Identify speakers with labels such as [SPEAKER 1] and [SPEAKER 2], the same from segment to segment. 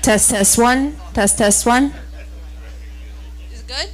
[SPEAKER 1] Test one. Test one.
[SPEAKER 2] Is it good?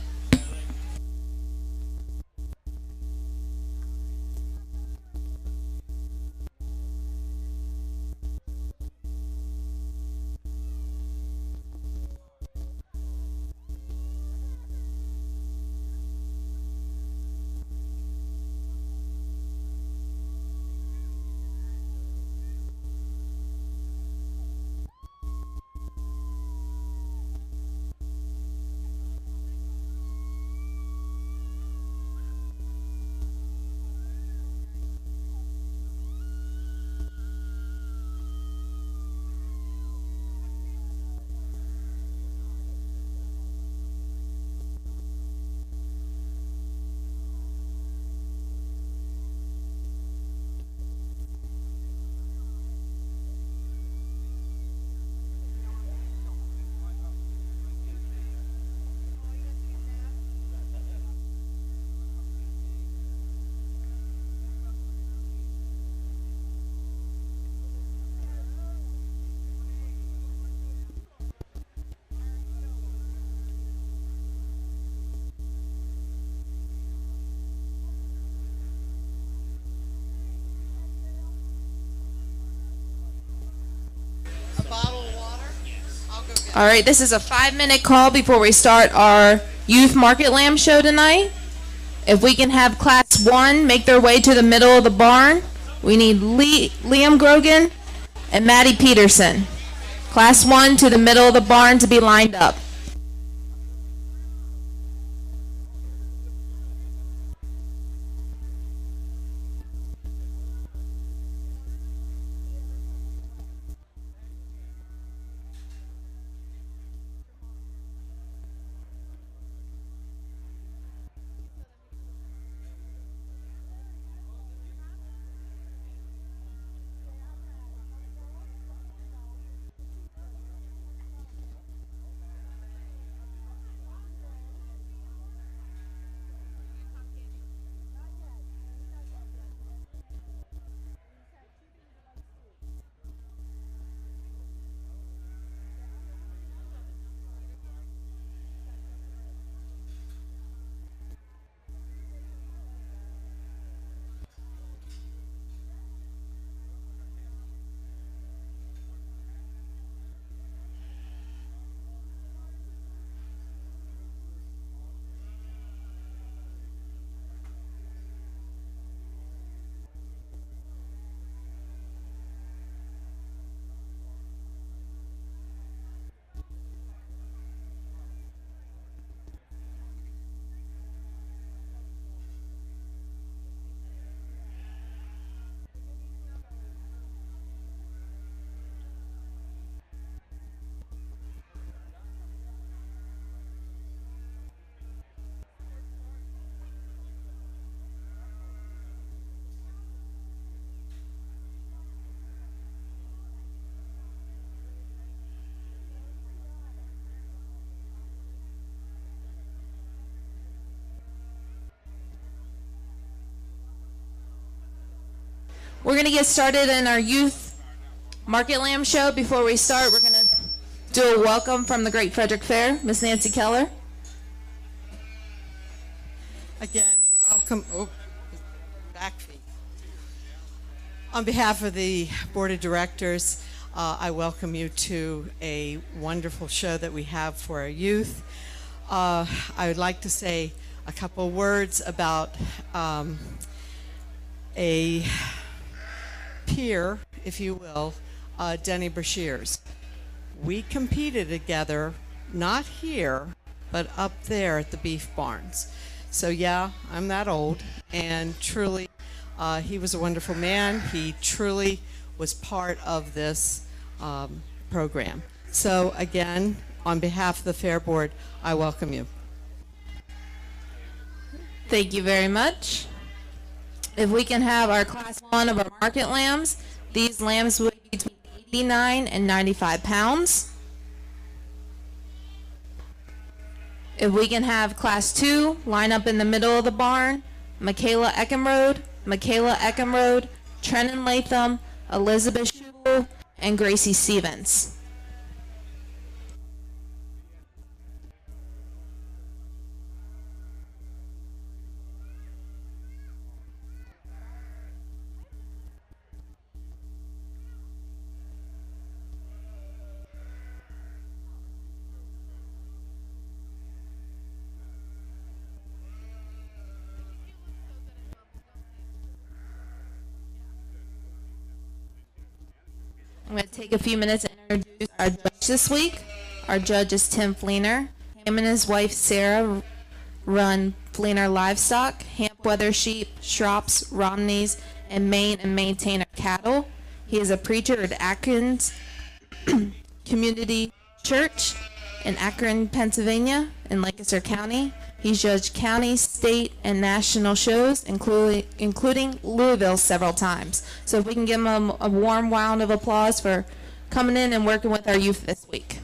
[SPEAKER 1] All right, this is a 5-minute call before we start our youth market lamb show tonight. If we can have class 1 make their way to the middle of the barn, we need Liam Grogan and Maddie Peterson. Class 1 to the middle of the barn to be lined up. We're going to get started in our youth market lamb show. Before we start, we're going to do a welcome from the Great Frederick Fair. Miss Nancy Keller.
[SPEAKER 3] Again, welcome. Oh, back feet. On behalf of the Board of Directors, I welcome you to a wonderful show that we have for our youth. I would like to say a couple words about a peer, if you will, Denny Brashears. We competed together, not here, but up there at the beef barns. So yeah, I'm that old, and truly, he was a wonderful man. He truly was part of this program. So again, on behalf of the Fair Board, I welcome you.
[SPEAKER 1] Thank you very much. If we can have our class 1 of our market lambs, these lambs will be between 89 and 95 pounds. If we can have class 2 line up in the middle of the barn, Michaela Eckenrode, Trenton Latham, Elizabeth Schubel, and Gracie Stevens. I'm going to take a few minutes and introduce our judge this week. Our judge is Tim Fleener. Him and his wife Sarah run Fleener Livestock, Hampweather Sheep, Shrops, Romneys, and maintainer cattle. He is a preacher at Atkins Community Church in Akron, Pennsylvania, in Lancaster County. He's judged county, state, and national shows, including Louisville several times. So if we can give him a warm round of applause for coming in and working with our youth this week.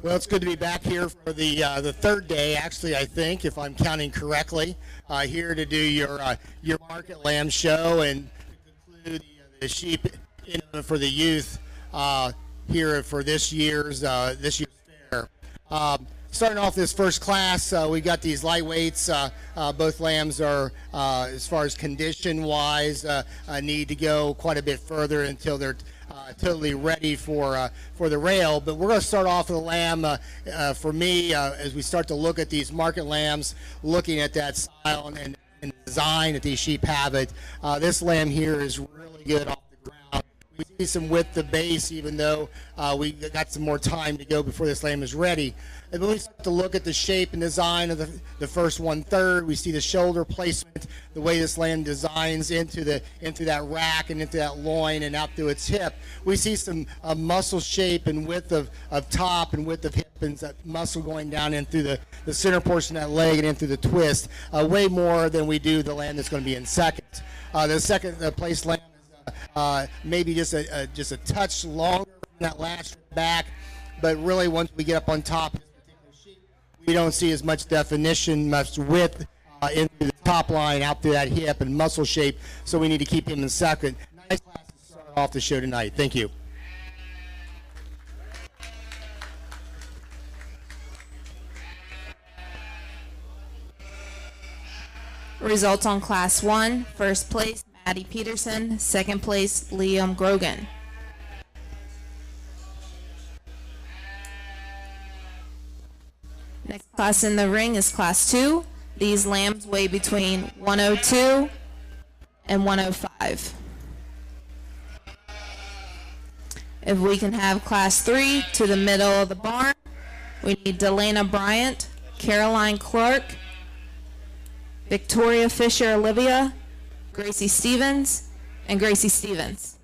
[SPEAKER 4] Well, it's good to be back here for the third day, actually, I think, if I'm counting correctly, here to do your market lamb show and conclude the sheep for the youth here for this year's fair. Starting off this first class, we got these lightweights. Both lambs are, as far as condition-wise, need to go quite a bit further until they're totally ready for the rail. But we're going to start off with a lamb. For me, as we start to look at these market lambs, looking at that style and design that these sheep have, this lamb here is really good off the ground. We see some width to base, even though we got some more time to go before this lamb is ready. And when we start to look at the shape and design of the first 1/3, we see the shoulder placement, the way this lamb designs into that rack and into that loin and out through its hip. We see some muscle shape and width of top and width of hip and that muscle going down in through the center portion of that leg and in through the twist, way more than we do the lamb that's going to be in second. The second place lamb maybe just a touch longer from that last back, but really once we get up on top of this particular sheep, we don't see as much definition, much width into the top line, out through that hip and muscle shape, so we need to keep him in second. Nice class to start off the show tonight. Thank you.
[SPEAKER 1] Results on Class 1, first place, Maddie Peterson, second place, Liam Grogan. Next class in the ring is Class 2. These lambs weigh between 102 and 105. If we can have Class 3 to the middle of the barn, we need Delana Bryant, Caroline Clark, Victoria Fisher Olivia, Gracie Stevens, and Gracie Stevens.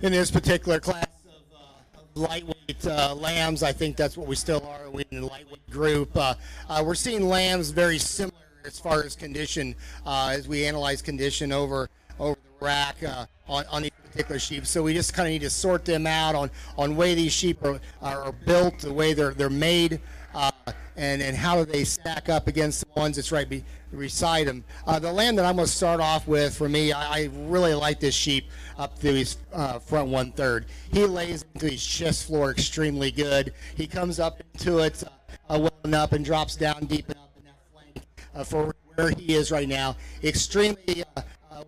[SPEAKER 4] in this particular class of lightweight lambs. I think that's what we still are. We in the lightweight group. We're seeing lambs very similar as far as condition as we analyze condition over the rack on these particular sheep. So we just kind of need to sort them out on way these sheep are built, the way they're made, and how do they stack up against the ones that's right beside them. The lamb that I'm going to start off with, for me, I really like this sheep up to his front 1/3. He lays into his chest floor extremely good. He comes up into it well enough and drops down deep enough in that flank for where he is right now. Extremely,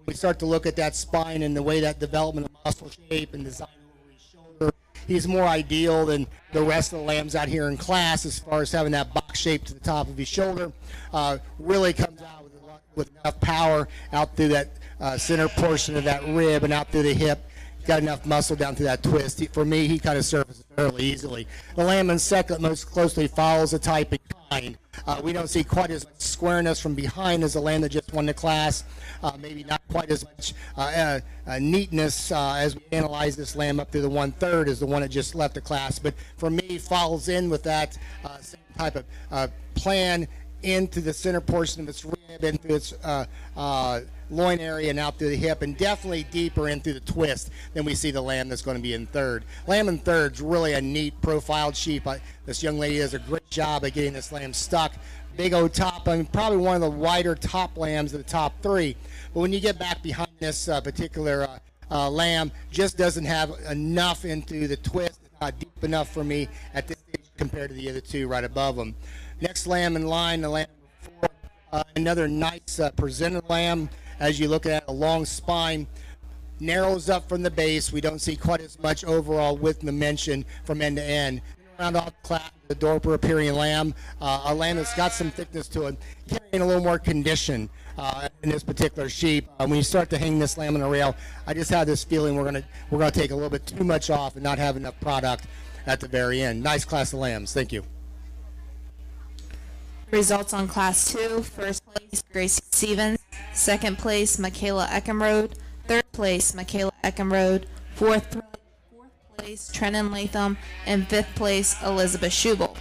[SPEAKER 4] we start to look at that spine and the way that development of muscle shape and design over his shoulder. He's more ideal than the rest of the lambs out here in class as far as having that box shape to the top of his shoulder. Really comes out with enough power out through that center portion of that rib and out through the hip. Got enough muscle down through that twist. For me, he kind of surfaces fairly easily. The lamb in second most closely follows the type and kind. We don't see quite as much squareness from behind as the lamb that just won the class. Maybe not quite as much neatness as we analyze this lamb up to the 1/3 as the one that just left the class. But for me, falls in with that same type of plan into the center portion of its rib, into its loin area and out through the hip, and definitely deeper in through the twist than we see the lamb that's going to be in third. Lamb in third is really a neat profiled sheep. This young lady does a great job at getting this lamb stuck. Big old top, I mean, probably one of the wider top lambs of the top three. But when you get back behind this particular lamb, just doesn't have enough into the twist, not deep enough for me at this stage compared to the other two right above them. Next lamb in line, the lamb number 4, another nice presented lamb. As you look at a long spine, narrows up from the base. We don't see quite as much overall width dimension from end to end. Round off the Dorper Aperian lamb, a lamb that's got some thickness to it, carrying a little more condition in this particular sheep. When you start to hang this lamb on a rail, I just have this feeling we're gonna take a little bit too much off and not have enough product at the very end. Nice class of lambs. Thank you.
[SPEAKER 1] Results on Class 2. First place, Gracie Stevens. Second place, Michaela Eckenrode. Third place, Michaela Eckenrode. Fourth place, Trenton Latham. And fifth place, Elizabeth Schubel.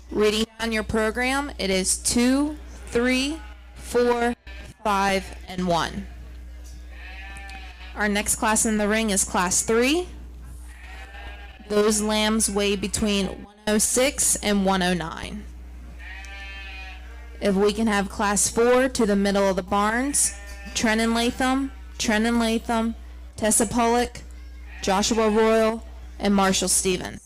[SPEAKER 1] Reading down your program, it is 2, 3, 4, 5, and 1. Our next class in the ring is Class 3. Those lambs weigh between 106 and 109. If we can have Class 4 to the middle of the barns, Trenton Latham, Tessa Pollock, Joshua Royal, and Marshall Stevens.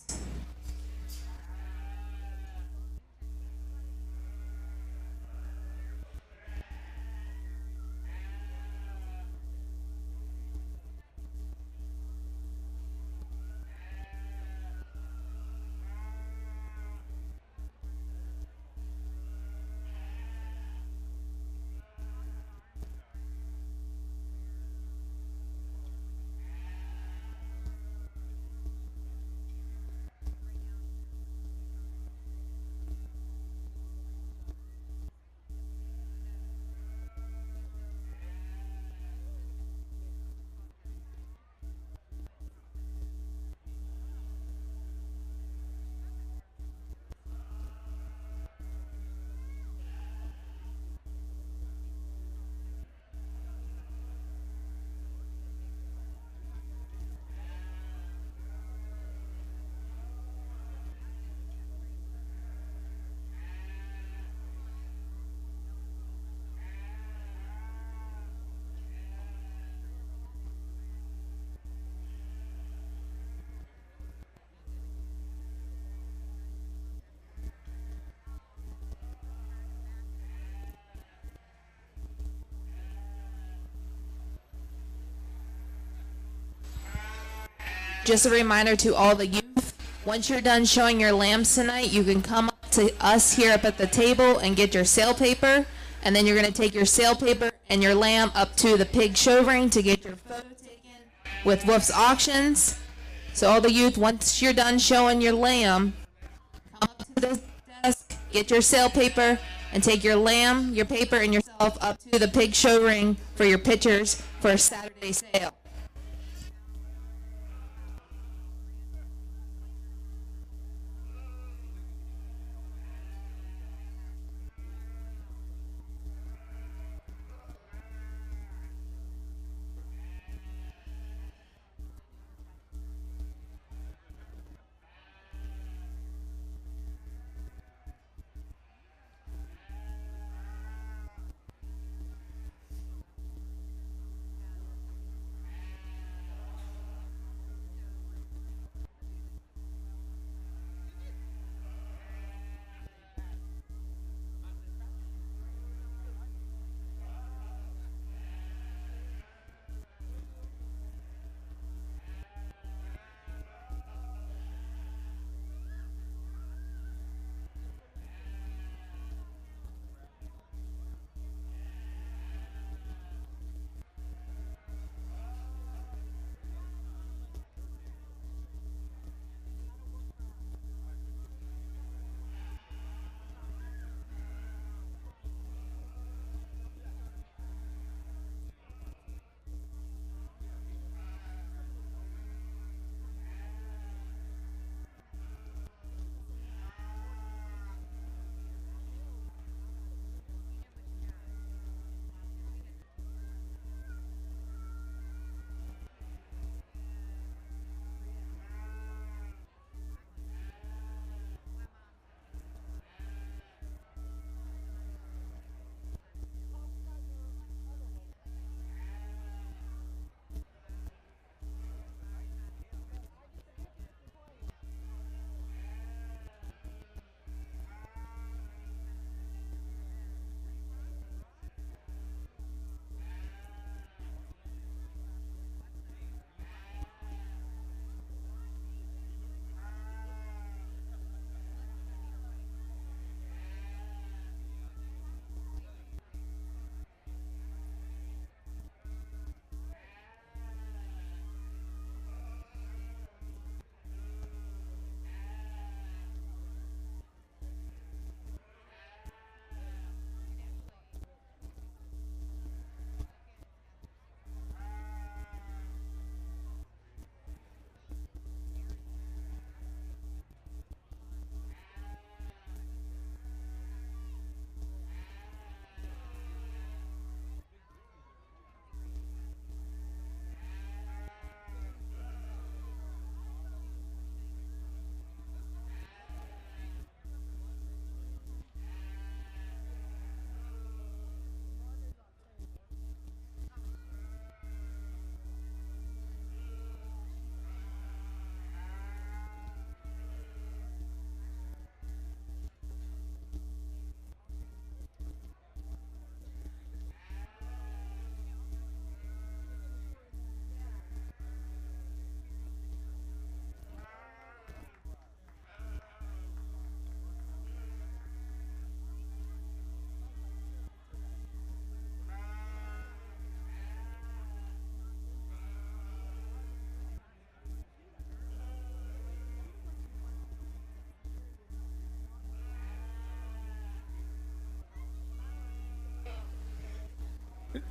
[SPEAKER 1] Just a reminder to all the youth, once you're done showing your lambs tonight, you can come up to us here up at the table and get your sale paper, and then you're going to take your sale paper and your lamb up to the pig show ring to get your photo taken with Wolf's Auctions. So all the youth, once you're done showing your lamb, come up to the desk, get your sale paper, and take your lamb, your paper, and yourself up to the pig show ring for your pictures for a Saturday sale.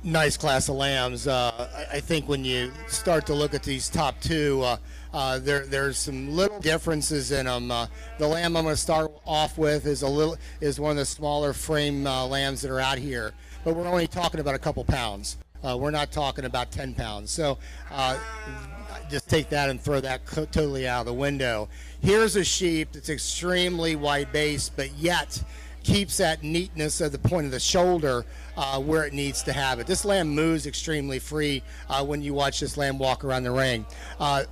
[SPEAKER 4] Nice class of lambs. I think when you start to look at these top two, there's some little differences in them. The lamb I'm going to start off with is one of the smaller frame lambs that are out here, but we're only talking about a couple pounds. We're not talking about 10 pounds. So just take that and throw that totally out of the window. Here's a sheep that's extremely wide base, but yet keeps that neatness at the point of the shoulder where it needs to have it. This lamb moves extremely free when you watch this lamb walk around the ring.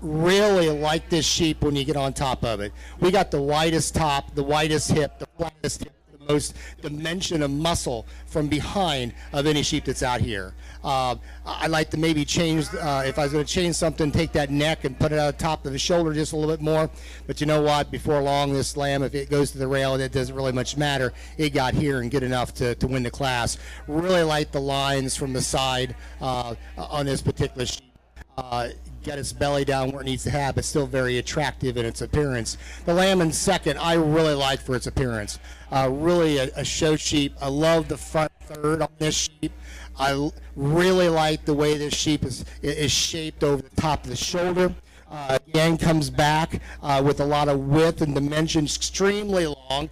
[SPEAKER 4] Really like this sheep when you get on top of it. We got the widest top, the widest hip, the flattest hip, the most dimension of muscle from behind of any sheep that's out here. I'd like to maybe change, if I was going to change something, take that neck and put it on top of the shoulder just a little bit more. But you know what? Before long, this lamb, if it goes to the rail, it doesn't really much matter. It got here and good enough to win the class. Really like the lines from the side on this particular sheep. Got its belly down where it needs to have, but still very attractive in its appearance. The lamb in second, I really like for its appearance. Really a show sheep. I love the front third on this sheep. I really like the way this sheep is shaped over the top of the shoulder. Again, comes back with a lot of width and dimension, extremely long.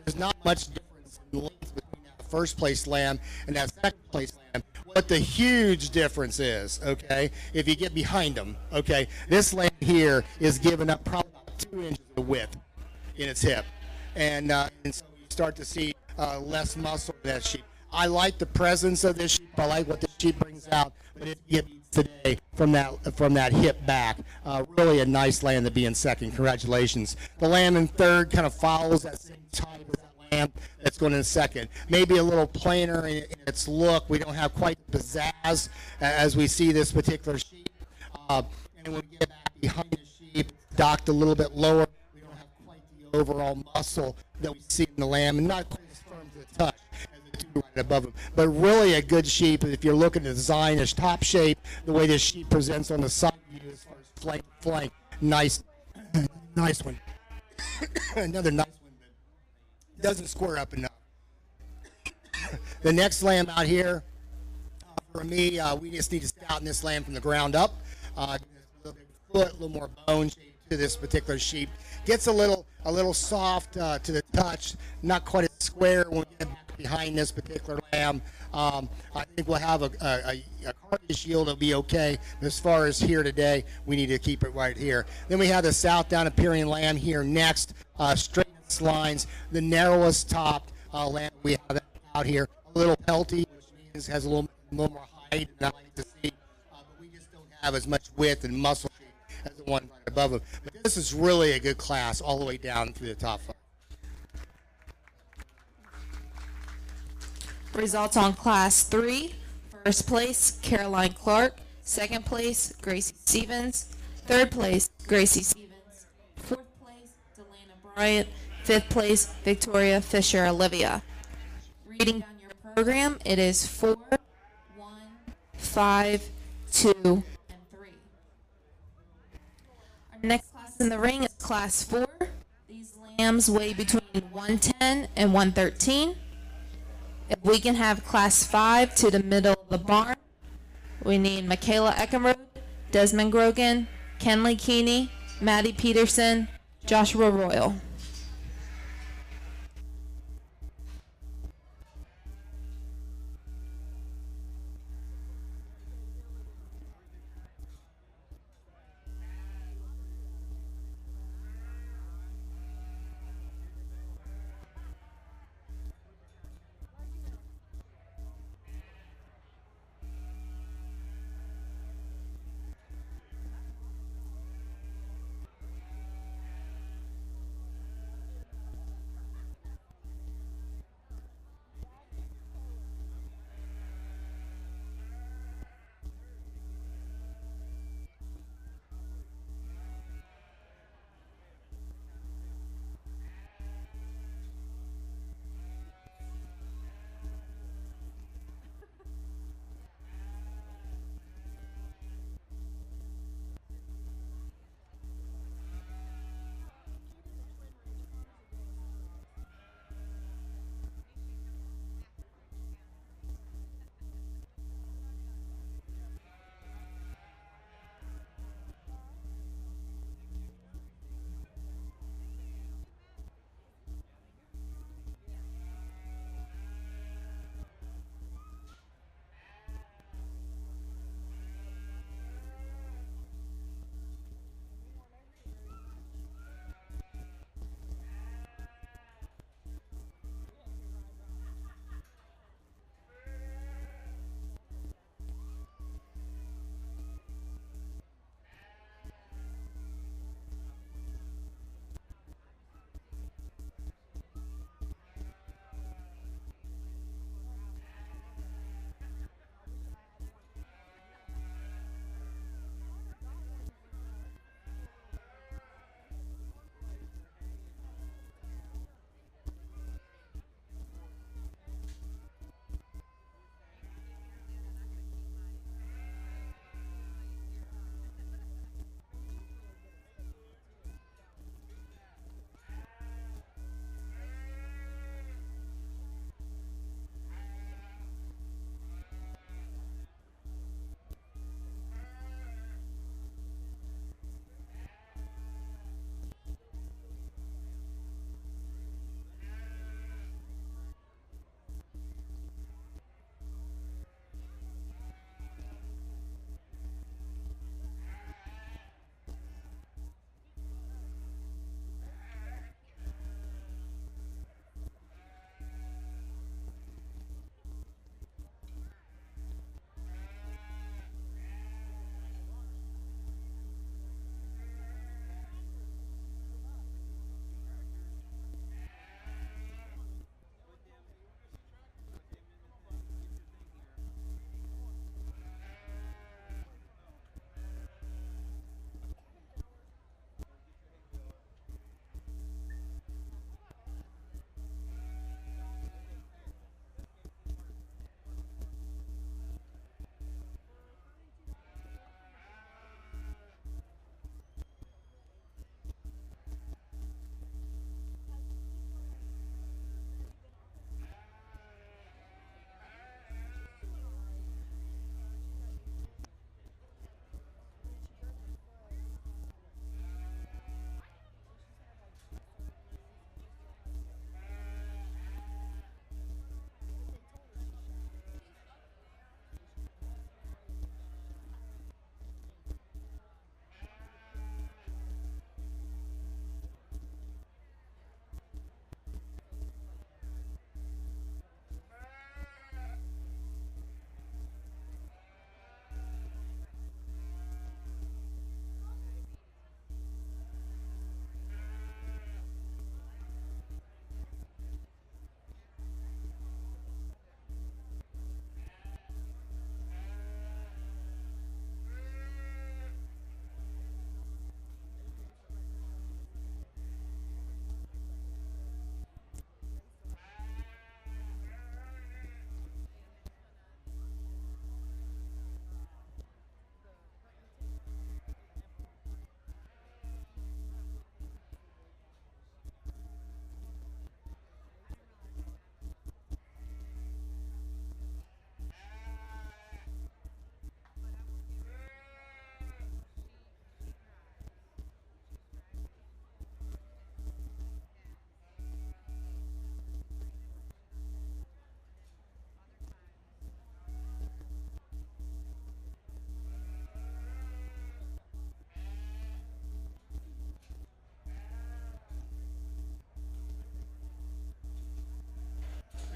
[SPEAKER 4] There's not much difference in length between that first place lamb and that second place lamb. What the huge difference is, okay, if you get behind them, okay, this lamb here is giving up probably about 2 inches of width in its hip. And so you start to see less muscle in that sheep. I like the presence of this sheep. I like what the sheep brings out, but it gets today from that hip back. Really a nice lamb to be in second. Congratulations. The lamb in third kind of follows that same type as that lamb that's going in second. Maybe a little plainer in its look. We don't have quite the pizzazz as we see this particular sheep. And when we get back behind the sheep, docked a little bit lower. We don't have quite the overall muscle that we see in the lamb, and not quite as firm to the touch as the two right above them. But really a good sheep. If you're looking at the design, its top shape, the way this sheep presents on the side view as far as flank, nice one. Another nice one, but doesn't square up enough. The next lamb out here, for me, we just need to stouten this lamb from the ground up. A little bit foot, a little more bone shape to this particular sheep. Gets a little soft to the touch, not quite as square when we get back behind this particular lamb. I think we'll have a carcass yield will be okay. But as far as here today, we need to keep it right here. Then we have the south down appearing lamb here next, straight lines, the narrowest top lamb we have out here. A little pelty, which means has a little more height than I like to see. But we just don't have as much width and muscle as the one right above them. But this is really a good class all the way down through the top 5.
[SPEAKER 1] Results on Class 3. First place, Caroline Clark. Second place, Gracie Stevens. Third place, Gracie Stevens. Fourth place, Delana Bryant. Fifth place, Victoria Fisher Olivia. Reading down your program, it is 4, 1, 5, 2, and 3. Our next class in the ring is Class 4. These lambs weigh between 110 and 113. If we can have Class 5 to the middle of the barn, we need Michaela Eckenrode, Desmond Grogan, Kenley Keeney, Maddie Peterson, Joshua Royal.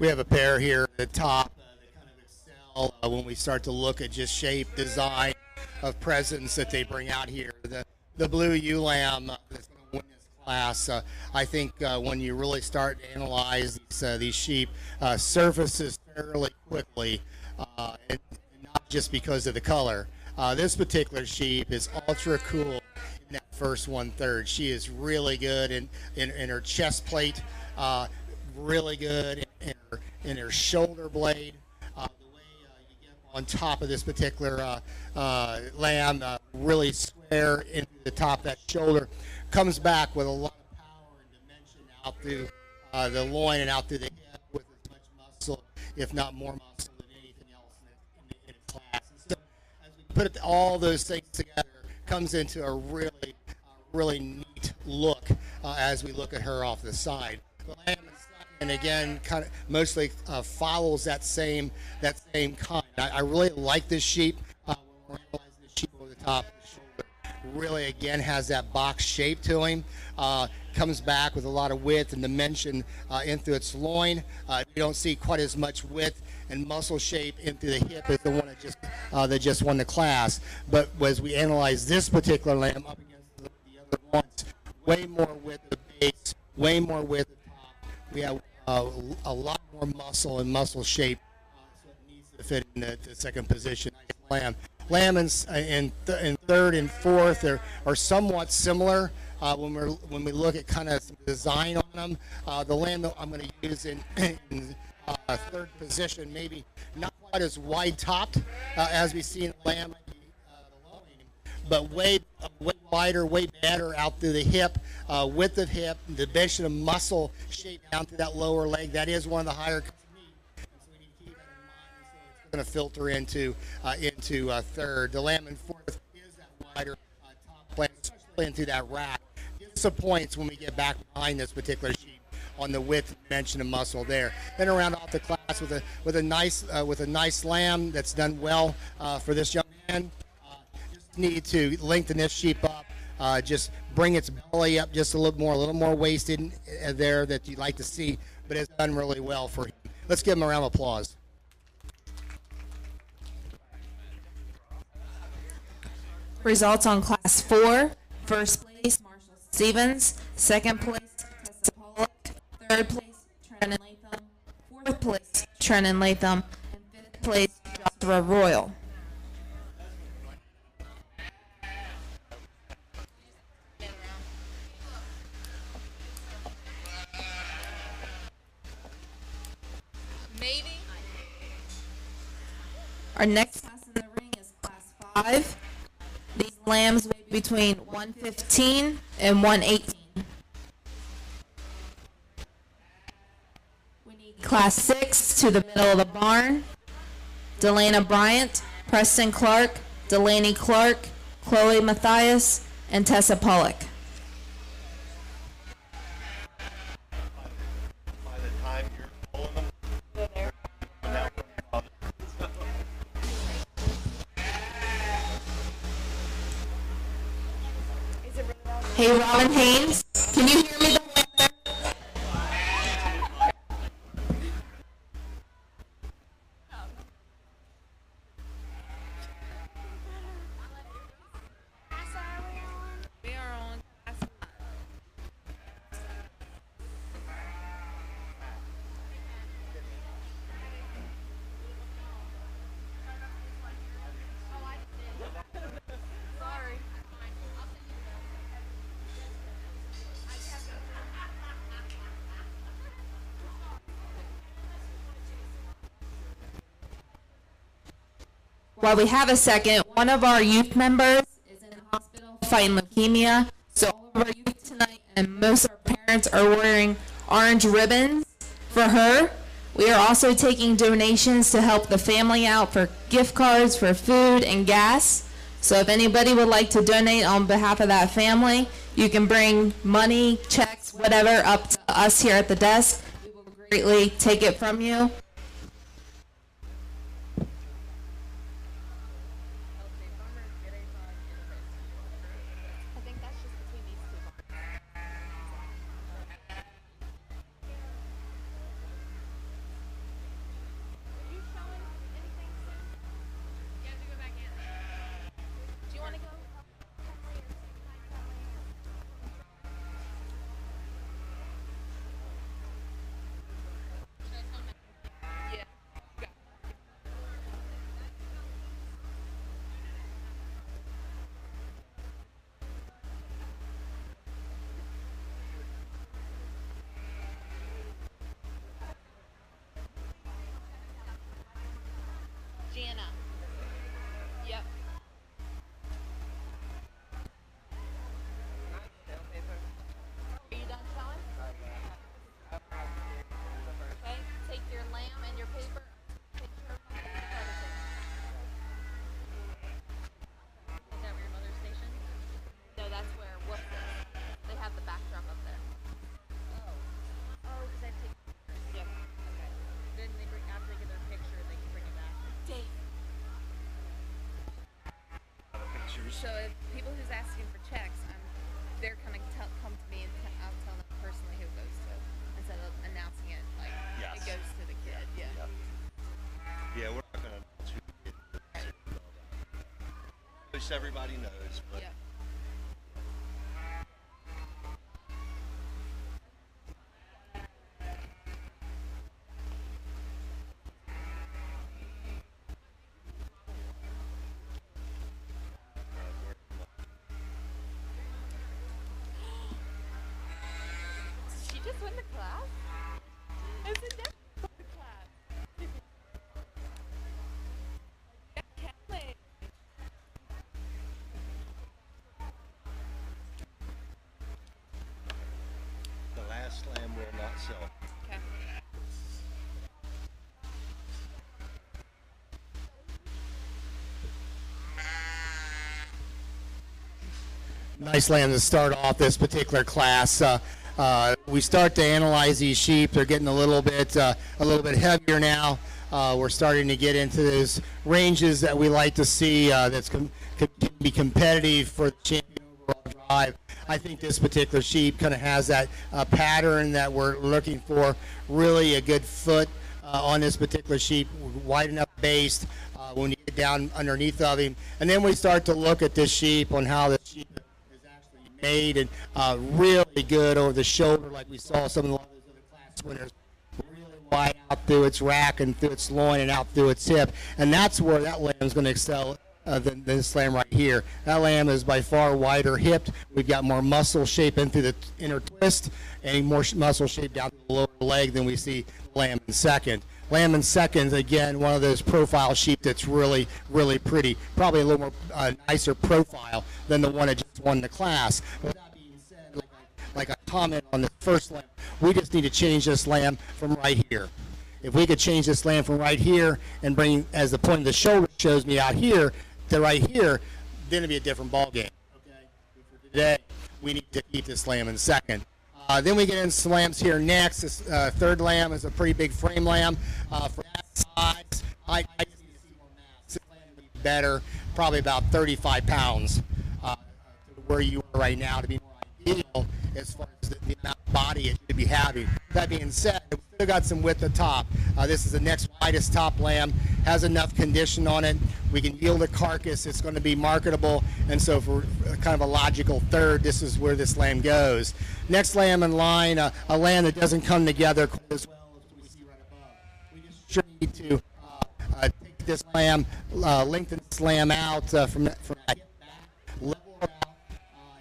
[SPEAKER 4] we have a pair here at the top that kind of excel when we start to look at just shape, design of presents that they bring out here. The blue ewe lamb that's going to win this class. I think when you really start to analyze these sheep, surfaces fairly quickly, and not just because of the color. This particular sheep is ultra cool in that first 1/3. She is really good in her chest plate, really good in her shoulder blade. The way you get on top of this particular lamb, really square into the top of that shoulder, comes back with a lot of power and dimension out through the loin and out through the hip with as much muscle, if not more muscle than anything else in its class. And so as we put all those things together, comes into a really neat look as we look at her off the side. The lamb is second, again, kind of mostly follows that same kind. I really like this sheep. When we're analyzing the sheep over the top of the shoulder, really again has that box shape to him. Comes back with a lot of width and dimension into its loin. You don't see quite as much width and muscle shape into the hip as the one that just won the class. But as we analyze this particular lamb up against the other ones, way more width at the base, way more width at the top. We have a lot more muscle and muscle shape, so it needs to fit in the second position. Lamb in third and fourth are somewhat similar. When we look at kind of some design on them, the lamb that I'm going to use in third position, maybe not quite as wide topped as we see in the lamb, but way wider, way better out through the hip, width of hip, dimension of muscle shape down through that lower leg. That is one of the higher cuts of meat, and so we need to keep that in mind. And so it's going to filter into third. The lamb in fourth is that wider top plane, especially into that rack. Gives some points when we get back behind this particular sheep on the width, dimension, and muscle there. Then around off the class with a nice lamb that's done well for this young man. Need to lengthen this sheep up, just bring its belly up just a little more wasted there that you'd like to see, but it's done really well for him. Let's give him a round of applause.
[SPEAKER 1] Results on Class 4. First place, Marshall Stevens. Second place, Tessa Pollock. Third place, Trenton Latham. Fourth place, Trenton Latham. And fifth place, Joshua Royal. Our next class in the ring is Class 5. These lambs weigh between 115 and 118. We need Class 6 to the middle of the barn. Delana Bryant, Preston Clark, Delaney Clark, Chloe Matthias, and Tessa Pollock. Hey, Robin Haynes, can you hear me?
[SPEAKER 2] We are on class 5. Sorry.
[SPEAKER 1] While we have a second, one of our youth members is in the hospital fighting leukemia. So all of our youth tonight and most of our parents are wearing orange ribbons for her. We are also taking donations to help the family out for gift cards for food and gas. So if anybody would like to donate on behalf of that family, you can bring money, checks, whatever, up to us here at the desk. We will greatly take it from you.
[SPEAKER 2] I think that's just between these two. Jana. Yep. Are you done showing? Okay, take your lamb and your paper. Picture of everything. Is that where your mother's stationed? No, that's where Whoop is. They have the backdrop up there. Oh, because I take pictures. Yep. Okay. Then they bring after they get their picture, they can bring it back. Dave. So if people who's asking for checks, they're gonna come to me and I'll tell them personally who it goes to instead of announcing it like
[SPEAKER 5] Yes.
[SPEAKER 2] it goes to the kid. Yeah.
[SPEAKER 5] Yeah, we're not gonna announce who it is. At least everybody knows, but
[SPEAKER 2] Yep. Did she just win the class? It's a different class. Kelly.
[SPEAKER 5] the last lamb will not sell.
[SPEAKER 2] Okay.
[SPEAKER 4] Nice lamb to start off this particular class. We start to analyze these sheep. They're getting a little bit heavier now. We're starting to get into those ranges that we like to see. Can be competitive for the champion overall drive. I think this particular sheep kind of has that pattern that we're looking for. Really a good foot on this particular sheep, wide enough base when you get down underneath of him. And then we start to look at this sheep on how the sheep made and really good over the shoulder, like we saw some of the other class winners. Really wide out through its rack and through its loin and out through its hip, and that's where that lamb is going to excel than this lamb right here. That lamb is by far wider hipped. We've got more muscle shape into the inner twist and more muscle shape down the lower leg than we see lamb in second. Lamb in second, again, one of those profile sheep that's really, really pretty. Probably a little more nicer profile than the one that just won the class. But that being said, like I comment on the first lamb, we just need to change this lamb from right here. If we could change this lamb from right here and bring, as the point of the shoulder shows me out here, to right here, then it'd be a different ball game. Okay. But for today, we need to keep this lamb in second. Then we get into some lambs here next. This third lamb is a pretty big frame lamb. For that size, I just need to see more mass. This lamb would be better, probably about 35 pounds to where you are right now to be more ideal as far as the amount of body it should be having. That being said, we still got some width at top. This is the next widest top lamb, has enough condition on it. We can yield a carcass, it's going to be marketable, and so for kind of a logical third, this is where this lamb goes. Next lamb in line, a lamb that doesn't come together quite as well as we see right above. We just sure need to take this lamb, lengthen this lamb out from that hip back, level it out,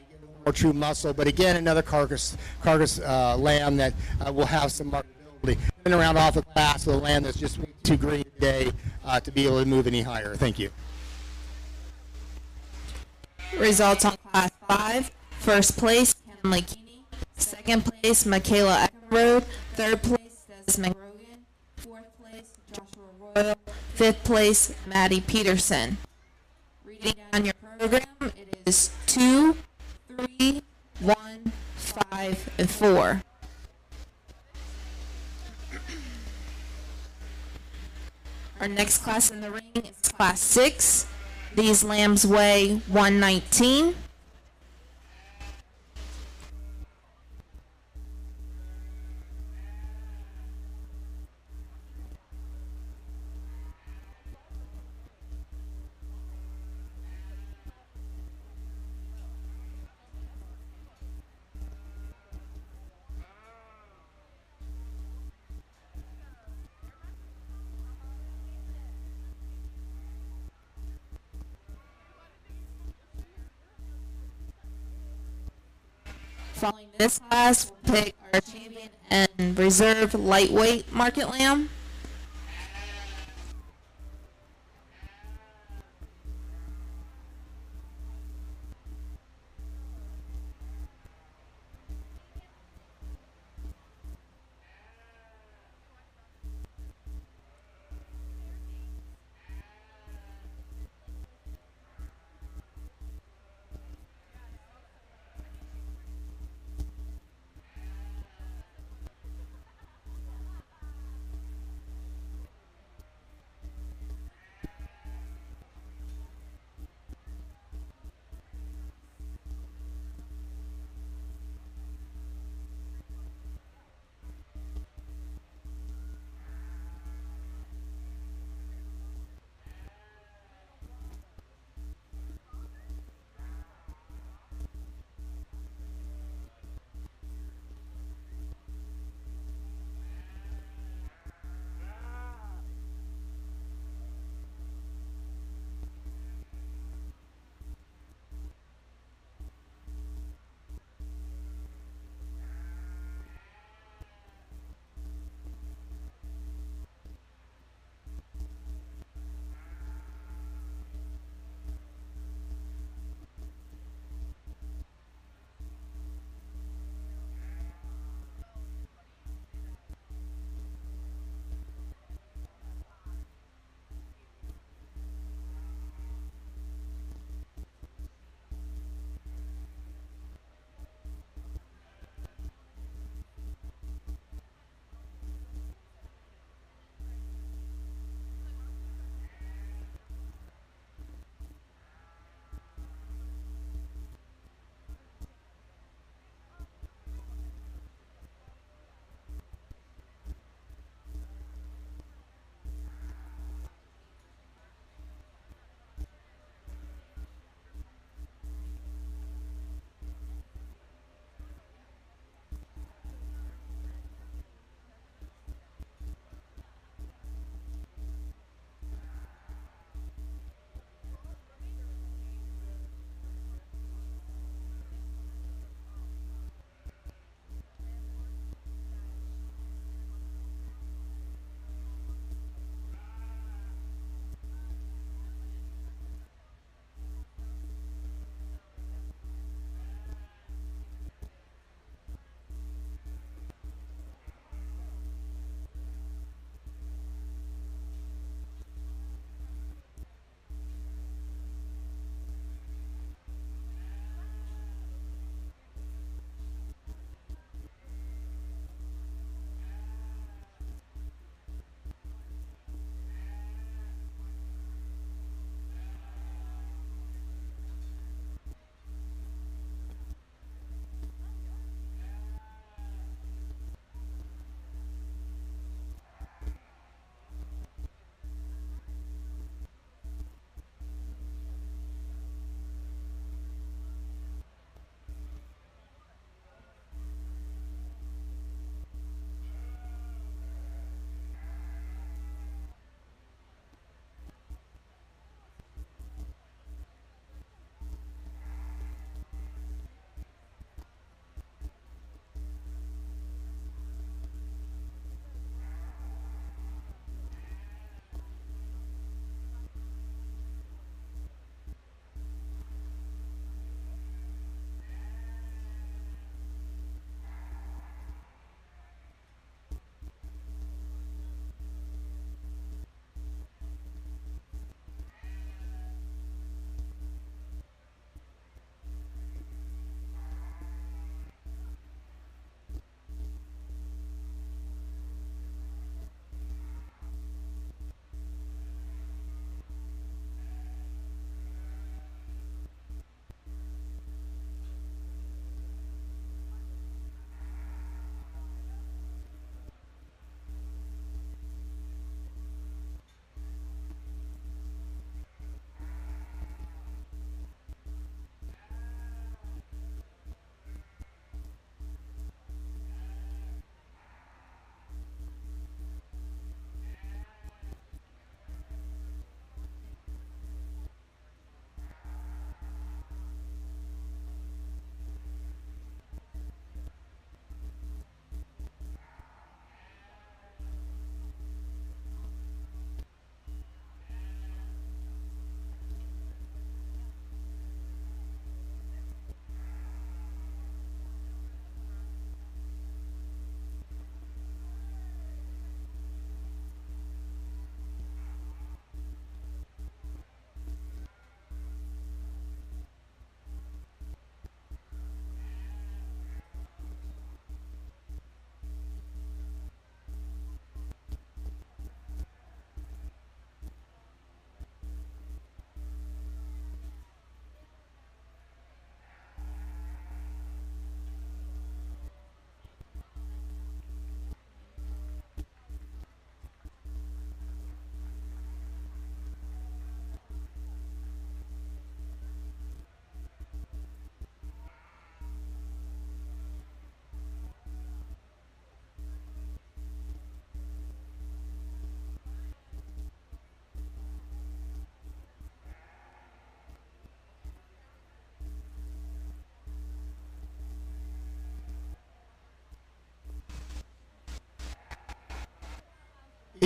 [SPEAKER 4] get a little more true muscle, but again, another carcass lamb that will have some marketability. And around off the class with a lamb that's just way too green today to be able to move any higher. Thank you.
[SPEAKER 1] Results on Class 5. First place, Kenley Keeney. Second place, Michaela Eckenrode. Third place, Desmond Rogan. Fourth place, Joshua Royal. Fifth place, Maddie Peterson. Reading down your program, it is 2, 3, 1, 5, and 4. Our next class in the ring is Class 6. These lambs weigh 119. Following this class, we'll pick our champion and reserve lightweight market lamb.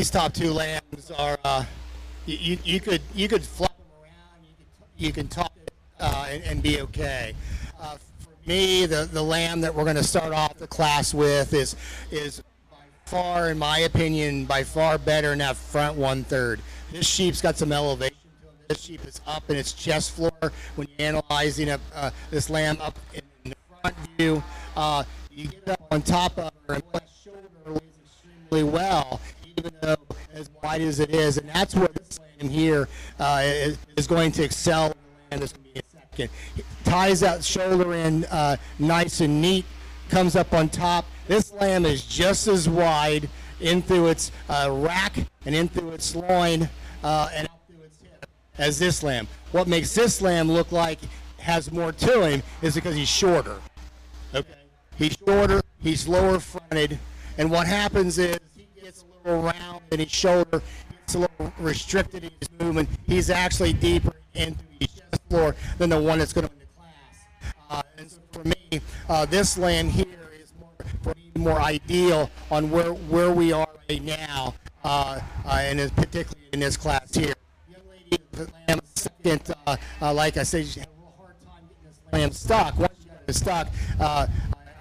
[SPEAKER 4] these top two lambs are, you could flop them around, you can talk it and be okay. For me, the lamb that we're going to start off the class with is by far, in my opinion, by far better in that front 1/3. This sheep's got some elevation to him. This sheep is up in its chest floor when you're analyzing this lamb up in the front view. You get up on top of her, and that shoulder lays extremely well, even though as wide as it is, and that's where this lamb here is going to excel in the lamb that's going to be a second. It ties that shoulder in nice and neat, comes up on top. This lamb is just as wide in through its rack and in through its loin and out through its hip as this lamb. What makes this lamb look like has more to him is because he's shorter. Okay, he's shorter, he's lower fronted, and what happens is he gets a little round in his shoulder, gets a little restricted in his movement. He's actually deeper into his chest floor than the one that's going to win the class. And so for me, this lamb here is more ideal on where we are right now, and particularly in this class here. The young lady, the lamb second, like I said, she had a real hard time getting this lamb stuck. Once you got it stuck, I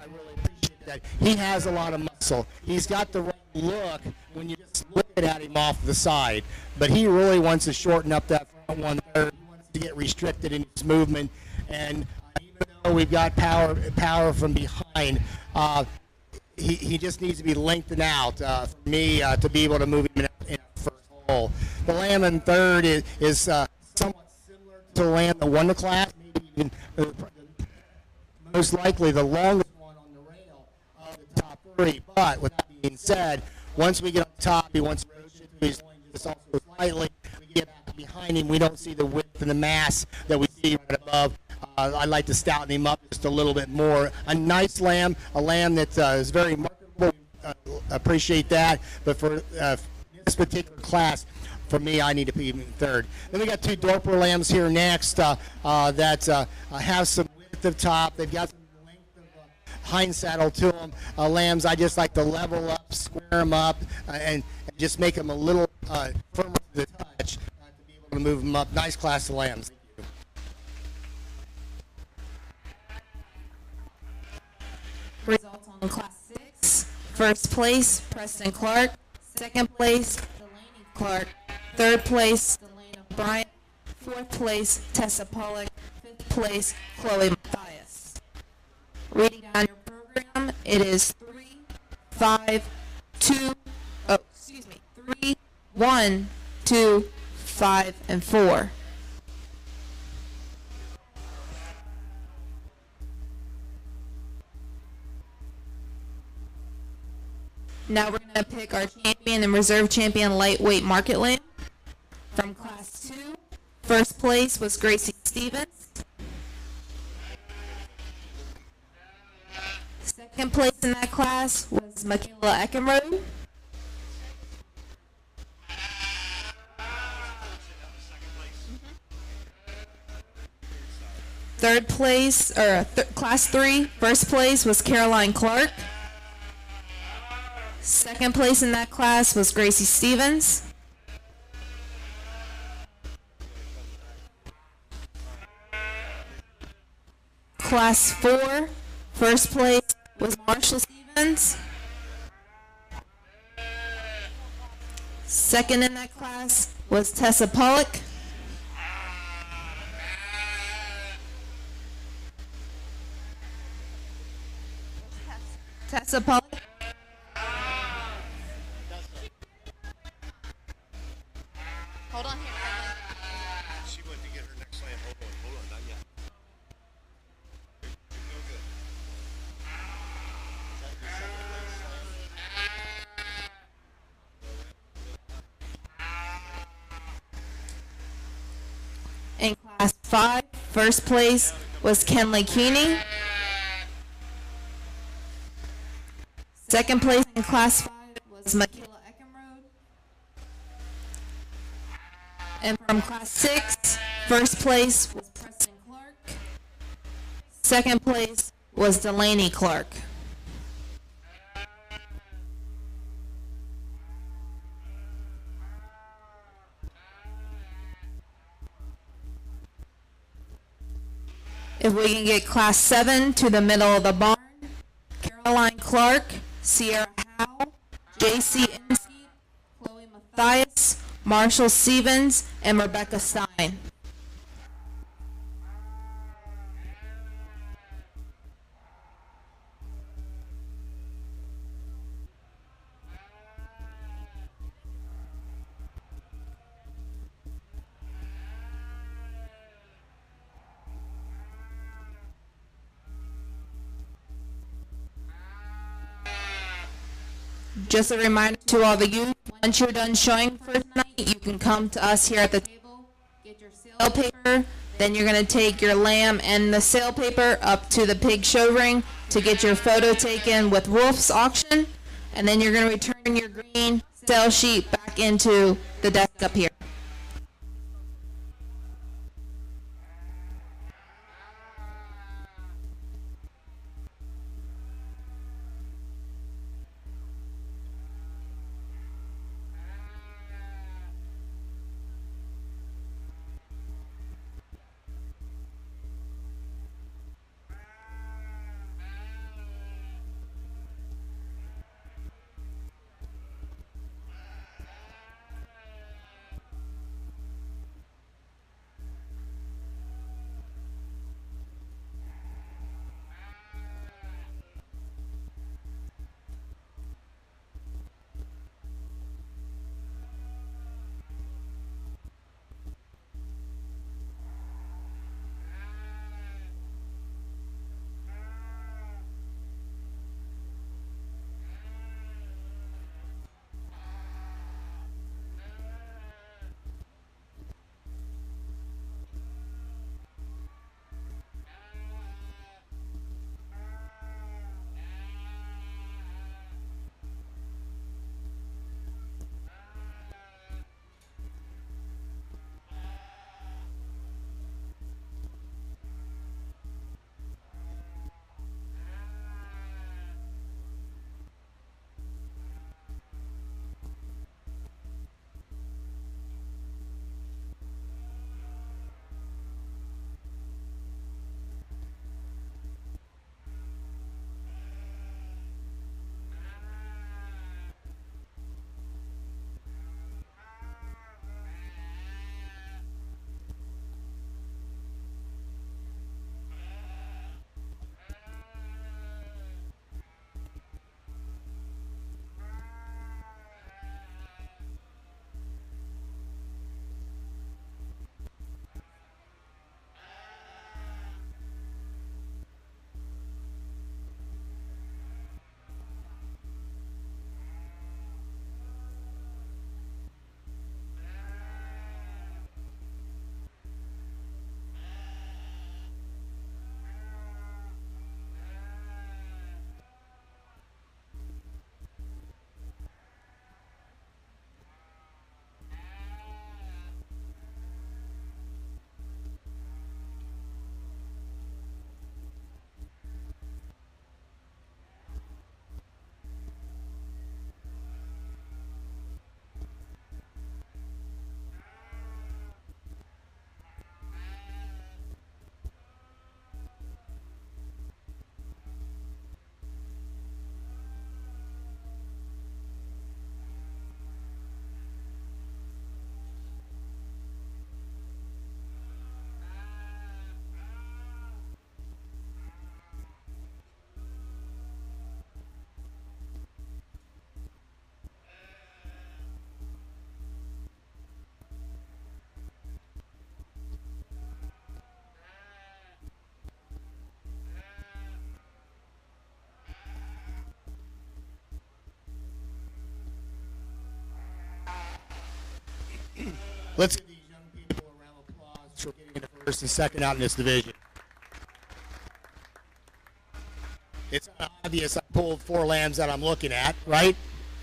[SPEAKER 4] really appreciate that. He has a lot of muscle. He's got the right look when you just look at him off the side, but he really wants to shorten up that front 1/3. He wants to get restricted in his movement, and even though we've got power from behind, he just needs to be lengthened out for me to be able to move him in a first hole. The lamb in third is somewhat similar to the lamb that won the class, maybe even most likely the longest one on the rail of the top three. But with that being said, once we get up top, he wants to rotate through his loin just also slightly. We get back behind him, we don't see the width and the mass that we see right above. I'd like to stouten him up just a little bit more. A nice lamb, a lamb that is very marketable. Appreciate that. But for this particular class, for me, I need to be in third. Then we got two Dorper lambs here next that have some width of top. They've got some length of hind saddle to them. Lambs, I just like to level up, square them up, and just make them a little firmer to the touch to be able to move them up. Nice class of lambs.
[SPEAKER 1] Results on class 6. First place, Preston Clark. Second place, Delaney Clark. Third place, Delana Bryant. Fourth place, Tessa Pollock. Fifth place, Chloe Mathias. Reading down your program, it is 3, 1, 2, 5, and 4. Now we're going to pick our champion and reserve champion lightweight market lamb. From class 2, first place was Gracie Stevens. Second place in that class was Michaela Eckenrode. Third place, class 3, first place was Caroline Clark. Second place in that class was Gracie Stevens. Class 4, first place was Marshall Stevens. Second in that class was Tessa Pollock. Tessa Pollock.
[SPEAKER 2] Hold on here.
[SPEAKER 5] She went to get her next lamb. Hold on, not yet. No good. Is that your second place lamb?
[SPEAKER 1] In class 5, first place was Kenley Keeney. Second place in class 5 was Michaela Eckenrode. And from class 6, first place was Preston Clark. Second place was Delaney Clark. If we can get Class 7 to the middle of the barn, Caroline Clark, Sierra Howe, J.C. Inskeep, Chloe Mathias, Marshall Stevens, and Rebecca Stein. Just a reminder to all the youth, once you're done showing for tonight, you can come to us here at the table, get your sale paper, then you're going to take your lamb and the sale paper up to the pig show ring to get your photo taken with Wolf's auction, and then you're going to return your green sale sheet back into the desk up here.
[SPEAKER 4] Let's give these young people a round of applause for getting into first and second out in this division. It's obvious I pulled 4 lambs that I'm looking at, right?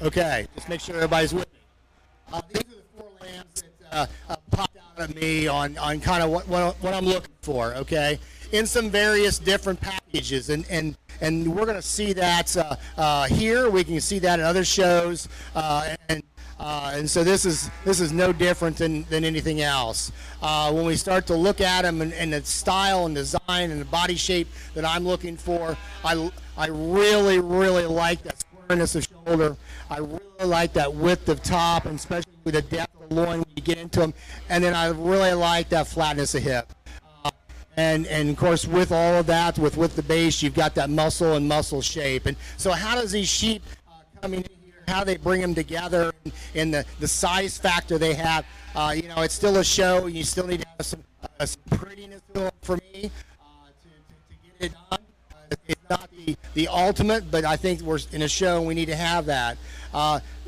[SPEAKER 4] Okay, just make sure everybody's with me. These are the 4 lambs that popped out at me on kind of what I'm looking for, okay? In some various different packages, and we're going to see that here. We can see that in other shows, and And so this is no different than anything else. When we start to look at them and the style and design and the body shape that I'm looking for, I really like that squareness of shoulder. I really like that width of top, and especially with the depth of loin when you get into them. And then I really like that flatness of hip. And of course, with all of that, with the base, you've got that muscle and muscle shape. And so how does these sheep coming in here, how they bring them together, and the size factor they have, it's still a show. You still need to have some prettiness to it for me to get it done. It's not the ultimate, but I think we're in a show and we need to have that.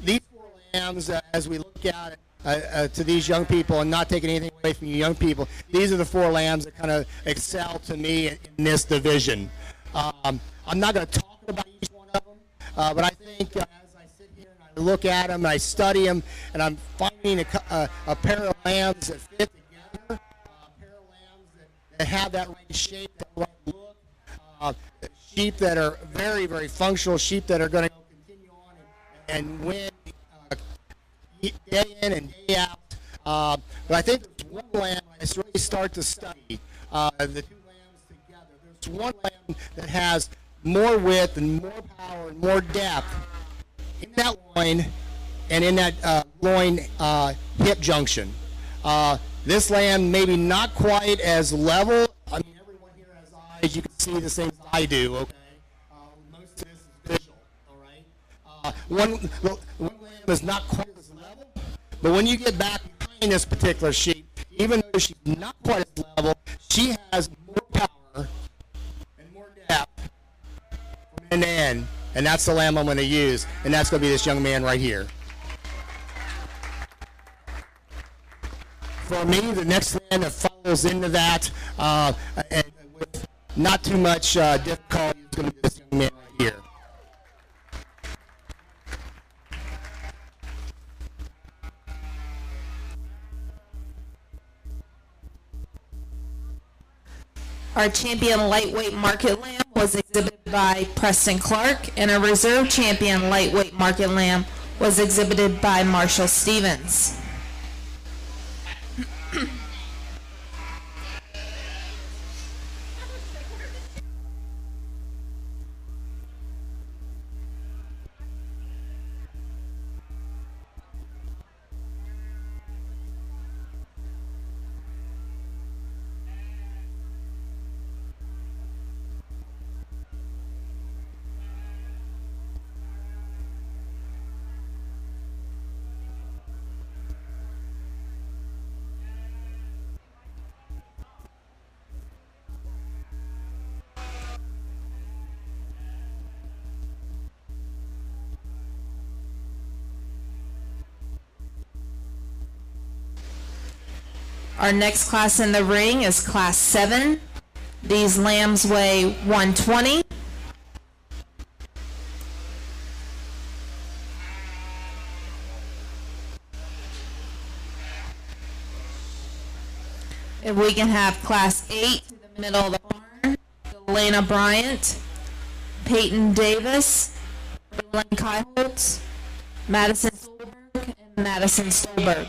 [SPEAKER 4] These four lambs, as we look at it, to these young people, and not taking anything away from you young people, these are the four lambs that kind of excel to me in this division. I'm not going to talk about each one of them, but I think as I sit here and I look at them and I study them, and I'm finding a pair of lambs that fit together, a pair of lambs that have that right shape, that right look, sheep that are very, very functional, sheep that are going to continue on and win day in and day out. But I think there's one lamb I really start to study the two lambs together. There's one lamb that has more width and more power and more depth in that loin and in that loin hip junction. This lamb maybe not quite as level. I mean, everyone here has eyes. You can see the same as I do, okay? Most of this is visual, all right? One lamb is not quite as level, but when you get back behind this particular sheep, even though she's not quite as level, she has more power and more depth from end to end, and that's the lamb I'm going to use, and that's going to be this young man right here. For me, the next lamb that follows into that, and with not too much difficulty, is going to be this young man right here.
[SPEAKER 1] Our champion lightweight market lamb was exhibited by Preston Clark, and a reserve champion lightweight market lamb was exhibited by Marshall Stevens. Our next class in the ring is Class 7. These lambs weigh 120. If we can have Class 8 to the middle of the barn, Elena Bryant, Peyton Davis, Glenn Kaiholtz, Madison Stolberg, and Madison Stolberg.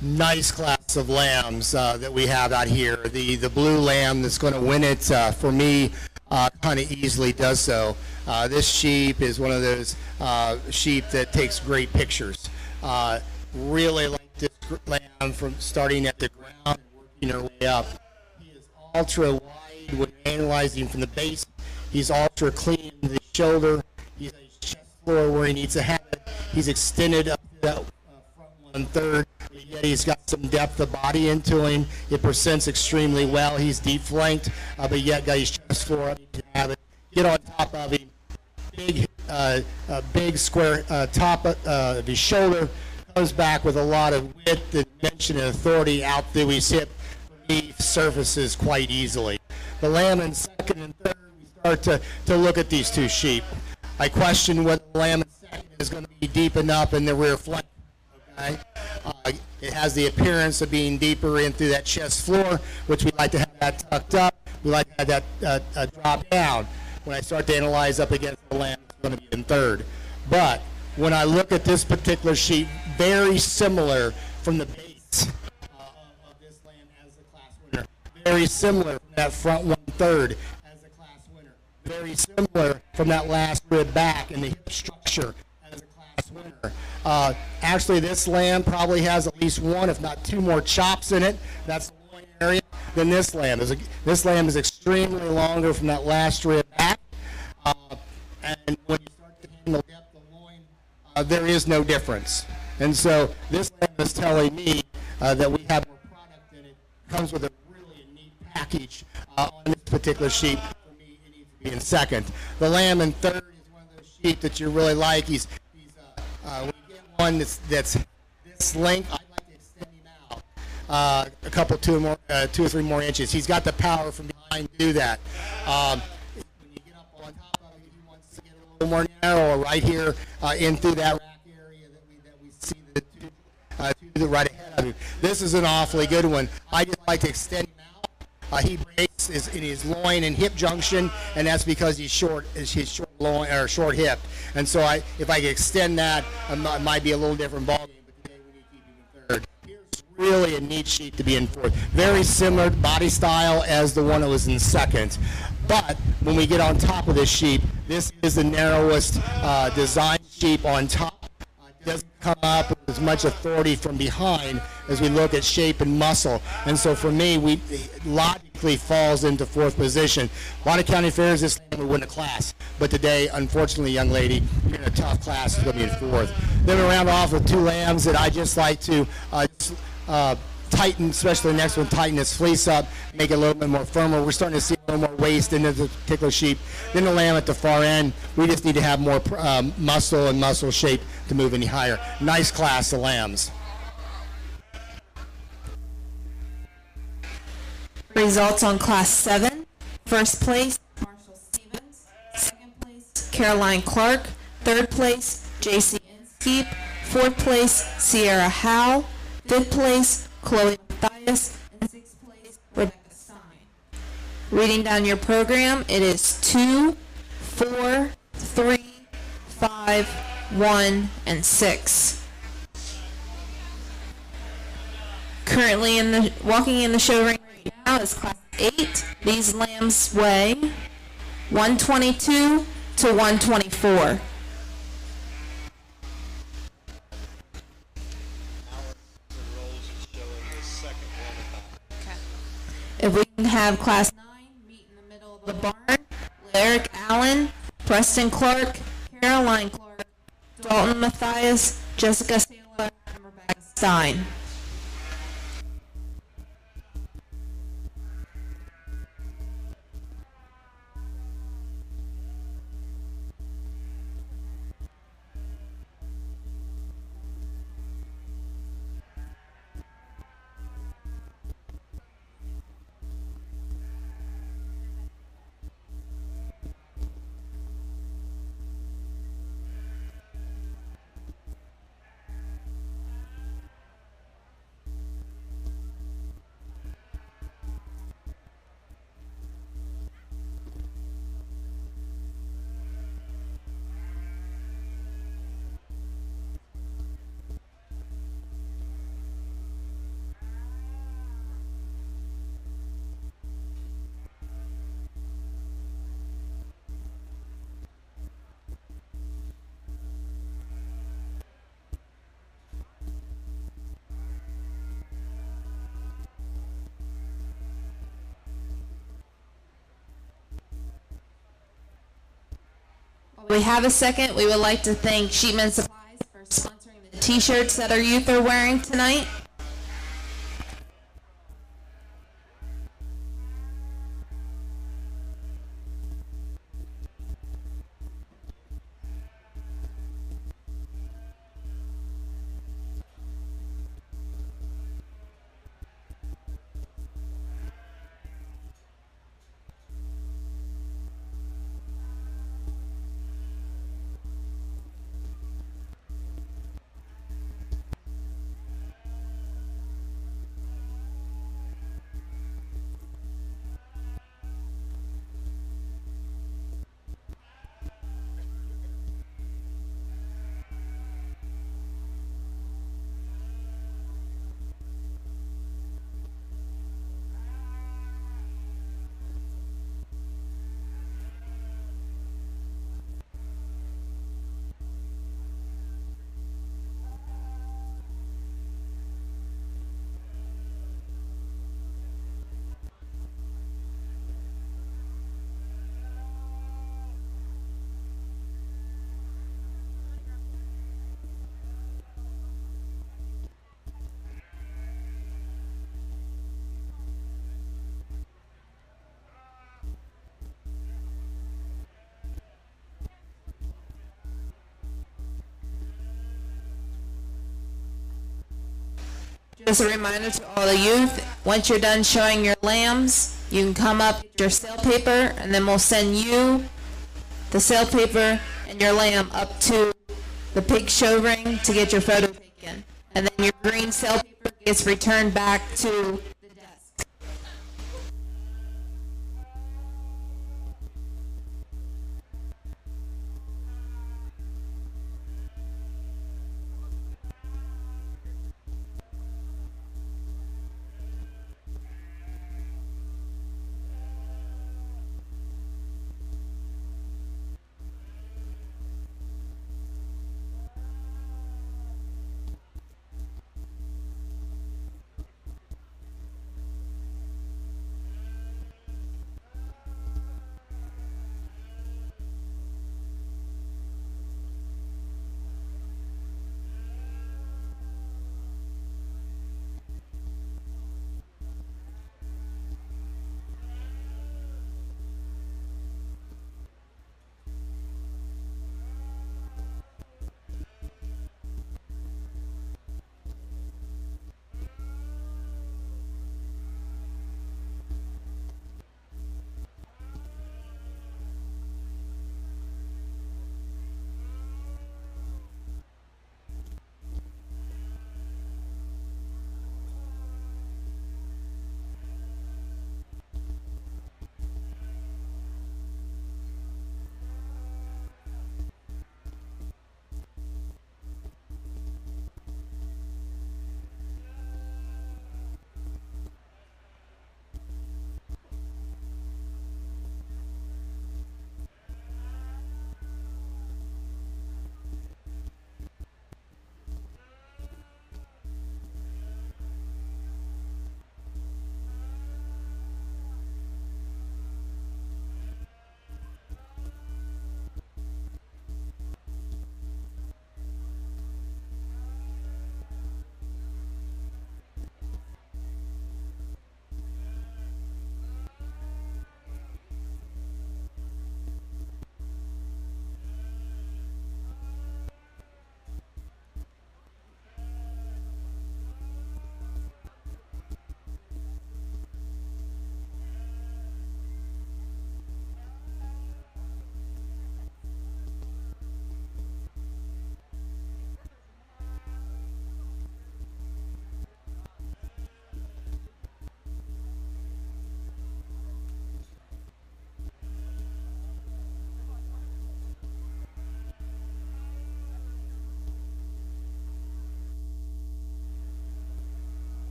[SPEAKER 4] nice class of lambs that we have out here. The blue lamb that's going to win it for me kind of easily does so. This sheep is one of those sheep that takes great pictures. Really like this lamb from starting at the ground and working her way up. He is ultra wide when analyzing from the base. He's ultra clean in the shoulder. He's at his chest floor where he needs to have it. He's extended up to that front 1/3. Yet he's got some depth of body into him. It presents extremely well. He's deep flanked, but yet got his chest floor up to have it. Get on top of him. Big square top of his shoulder. Comes back with a lot of width and dimension and authority out through his hip. He surfaces quite easily. The lamb in second and third, we start to look at these two sheep. I question whether the lamb in second is going to be deep enough in the rear flank. Okay? It has the appearance of being deeper in through that chest floor, which we like to have that tucked up. We like to have that drop down. When I start to analyze up against the lamb, it's going to be in third. But when I look at this particular sheep, very similar from the base of this lamb as the class winner. Very similar from that front 1/3 as the class winner. Very similar from that last rib back and the hip structure as the class winner. Actually, this lamb probably has at least one, if not two more chops in it. That's the loin area than this lamb. This lamb is extremely longer from that last rib back. And when you start to handle depth of loin, there is no difference. And so this lamb is telling me that we have more product in it. Comes with a really neat package on this particular sheep. For me, it needs to be in second. The lamb in third is one of those sheep that you really like. When you get one that's this length, I like to extend him out a couple, 2 or 3 more inches. He's got the power from behind to do that. When you get up on top of it, he wants to get a little more narrow right here in through that rack area that we see to the right ahead of him. This is an awfully good one. I just like to extend him out. He breaks in his loin and hip junction, and that's because he's short loin or short hip. And so if I could extend that, it might be a little different ballgame. But today we need to keep him in third. Here's really a neat sheep to be in fourth. Very similar body style as the one that was in second. But when we get on top of this sheep, this is the narrowest design sheep on top. It doesn't come up with as much authority from behind as we look at shape and muscle. And so for me, it logically falls into fourth position. A lot of county fairs, this lamb would win a class. But today, unfortunately, young lady, you're in a tough class. It's going to be in fourth. Then we round off with 2 lambs that I just like to tighten, especially the next one, tighten this fleece up, make it a little bit more firmer. We're starting to see a little more waist in this particular sheep. Then the lamb at the far end, we just need to have more muscle and muscle shape to move any higher. Nice class of lambs.
[SPEAKER 1] Results on Class 7. First place, Marshall Stevens. Second place, Caroline Clark. Third place, J.C. Inskeep. Fourth place, Sierra Howe. Fifth place, Chloe Mathias. And sixth place, Rebecca Stein. Reading down your program, it is 2, 4, 3, 5, 1, and 6. Currently walking in the show ring right now is Class 8. These lambs weigh 122 to 124. If we can have Class 9 meet in the middle of the barn, Eric Allen, Preston Clark, Caroline Clark, Dalton Mathias, Jessica Saylor, and Rebecca Stein. We have a second. We would like to thank Sheepman Supplies for sponsoring the t-shirts that our youth are wearing tonight. Just a reminder to all the youth, once you're done showing your lambs, you can come up with your sale paper, and then we'll send you the sale paper and your lamb up to the pig show ring to get your photo taken. And then your green sale paper gets returned back to the desk.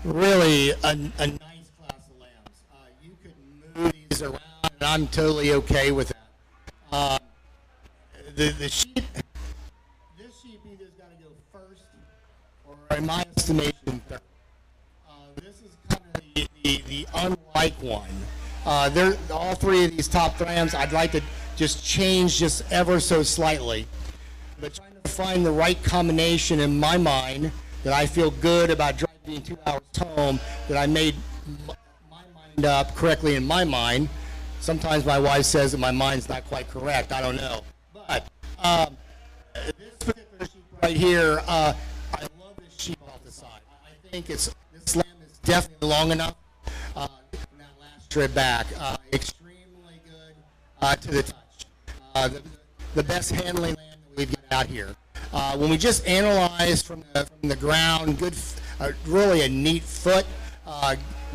[SPEAKER 4] really a nice class of lambs. You could move these around, and I'm totally okay with that. The sheep, this sheep either's got to go first, or in my estimation, third. This is kind of the unlike one. They're all three of these top lambs. I'd like to just change just ever so slightly, but trying to find the right combination in my mind that I feel good about driving 2 hours home, that I made my mind up correctly in my mind. Sometimes my wife says that my mind's not quite correct. I don't know. But this particular sheep right here, I love this sheep off the side. I think this lamb is definitely long enough from that last trip back. Extremely good to the touch. The best handling lamb that we've got out here. When we just analyze from the ground, good, really a neat foot.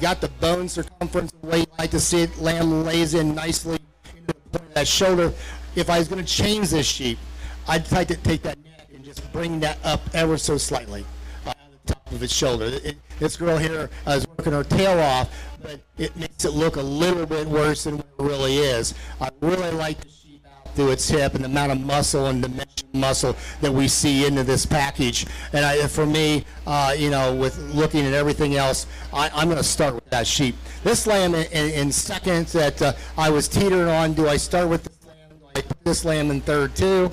[SPEAKER 4] Got the bone circumference the way you like to see it. Lamb lays in nicely into the point of that shoulder. If I was going to change this sheep, I'd like to take that neck and just bring that up ever so slightly at the top of its shoulder. This girl here is working her tail off, but it makes it look a little bit worse than what it really is. I really like the sheep out through its hip and the amount of muscle and dimension muscle that we see into this package. And for me, with looking at everything else, I'm going to start with that sheep. This lamb in second that I was teetering on, do I start with this lamb? Do I put this lamb in third too?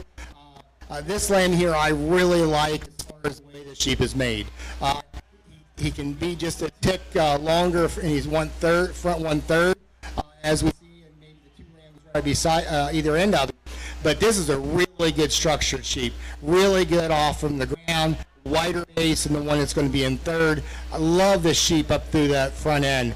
[SPEAKER 4] This lamb here I really like as far as the way the sheep is made. He can be just a tick longer, and he's front 1/3, as we see in maybe the two lambs right beside either end of it. But this is a really good structured sheep, really good off from the ground, wider base than the one that's going to be in third. I love this sheep up through that front end.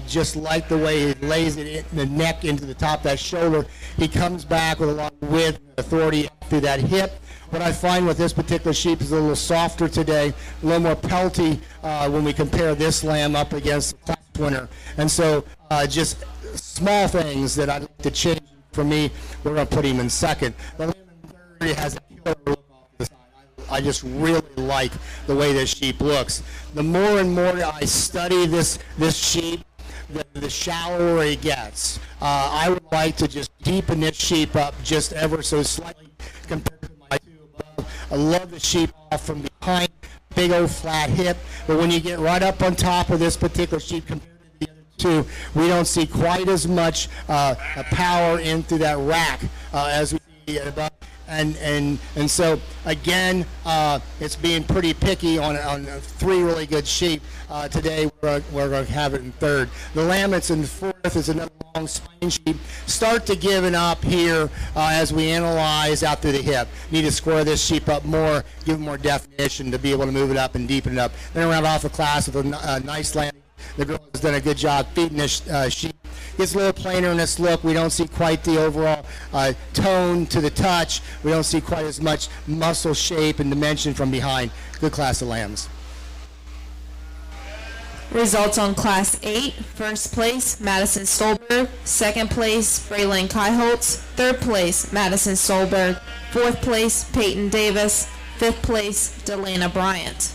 [SPEAKER 4] Just like the way he lays it in the neck into the top of that shoulder. He comes back with a lot of width and authority up through that hip. What I find with this particular sheep is a little softer today, a little more pelty when we compare this lamb up against the class winner. And so just small things that I'd like to change. For me, we're going to put him in second. The lamb in third has a killer look off the side. I just really like the way this sheep looks. The more and more I study this sheep, the shallower it gets. I would like to just deepen this sheep up just ever so slightly compared to my two above. I love the sheep off from behind, big old flat hip, but when you get right up on top of this particular sheep compared to the other two, we don't see quite as much power in through that rack as we see above. And so again, it's being pretty picky on three really good sheep. Today we're going to have it in third. The lamb that's in fourth is another long spine sheep. Start to giving up here as we analyze out through the hip. Need to square this sheep up more, give it more definition to be able to move it up and deepen it up. Then around off the class with a nice lamb. The girl has done a good job feeding this sheep. Gets a little plainer in its look. We don't see quite the overall tone to the touch. We don't see quite as much muscle shape and dimension from behind. Good class of lambs.
[SPEAKER 1] Results on Class 8. First place, Madison Stolberg. Second place, Braylon Kaiholtz. Third place, Madison Stolberg. Fourth place, Peyton Davis. Fifth place, Delana Bryant.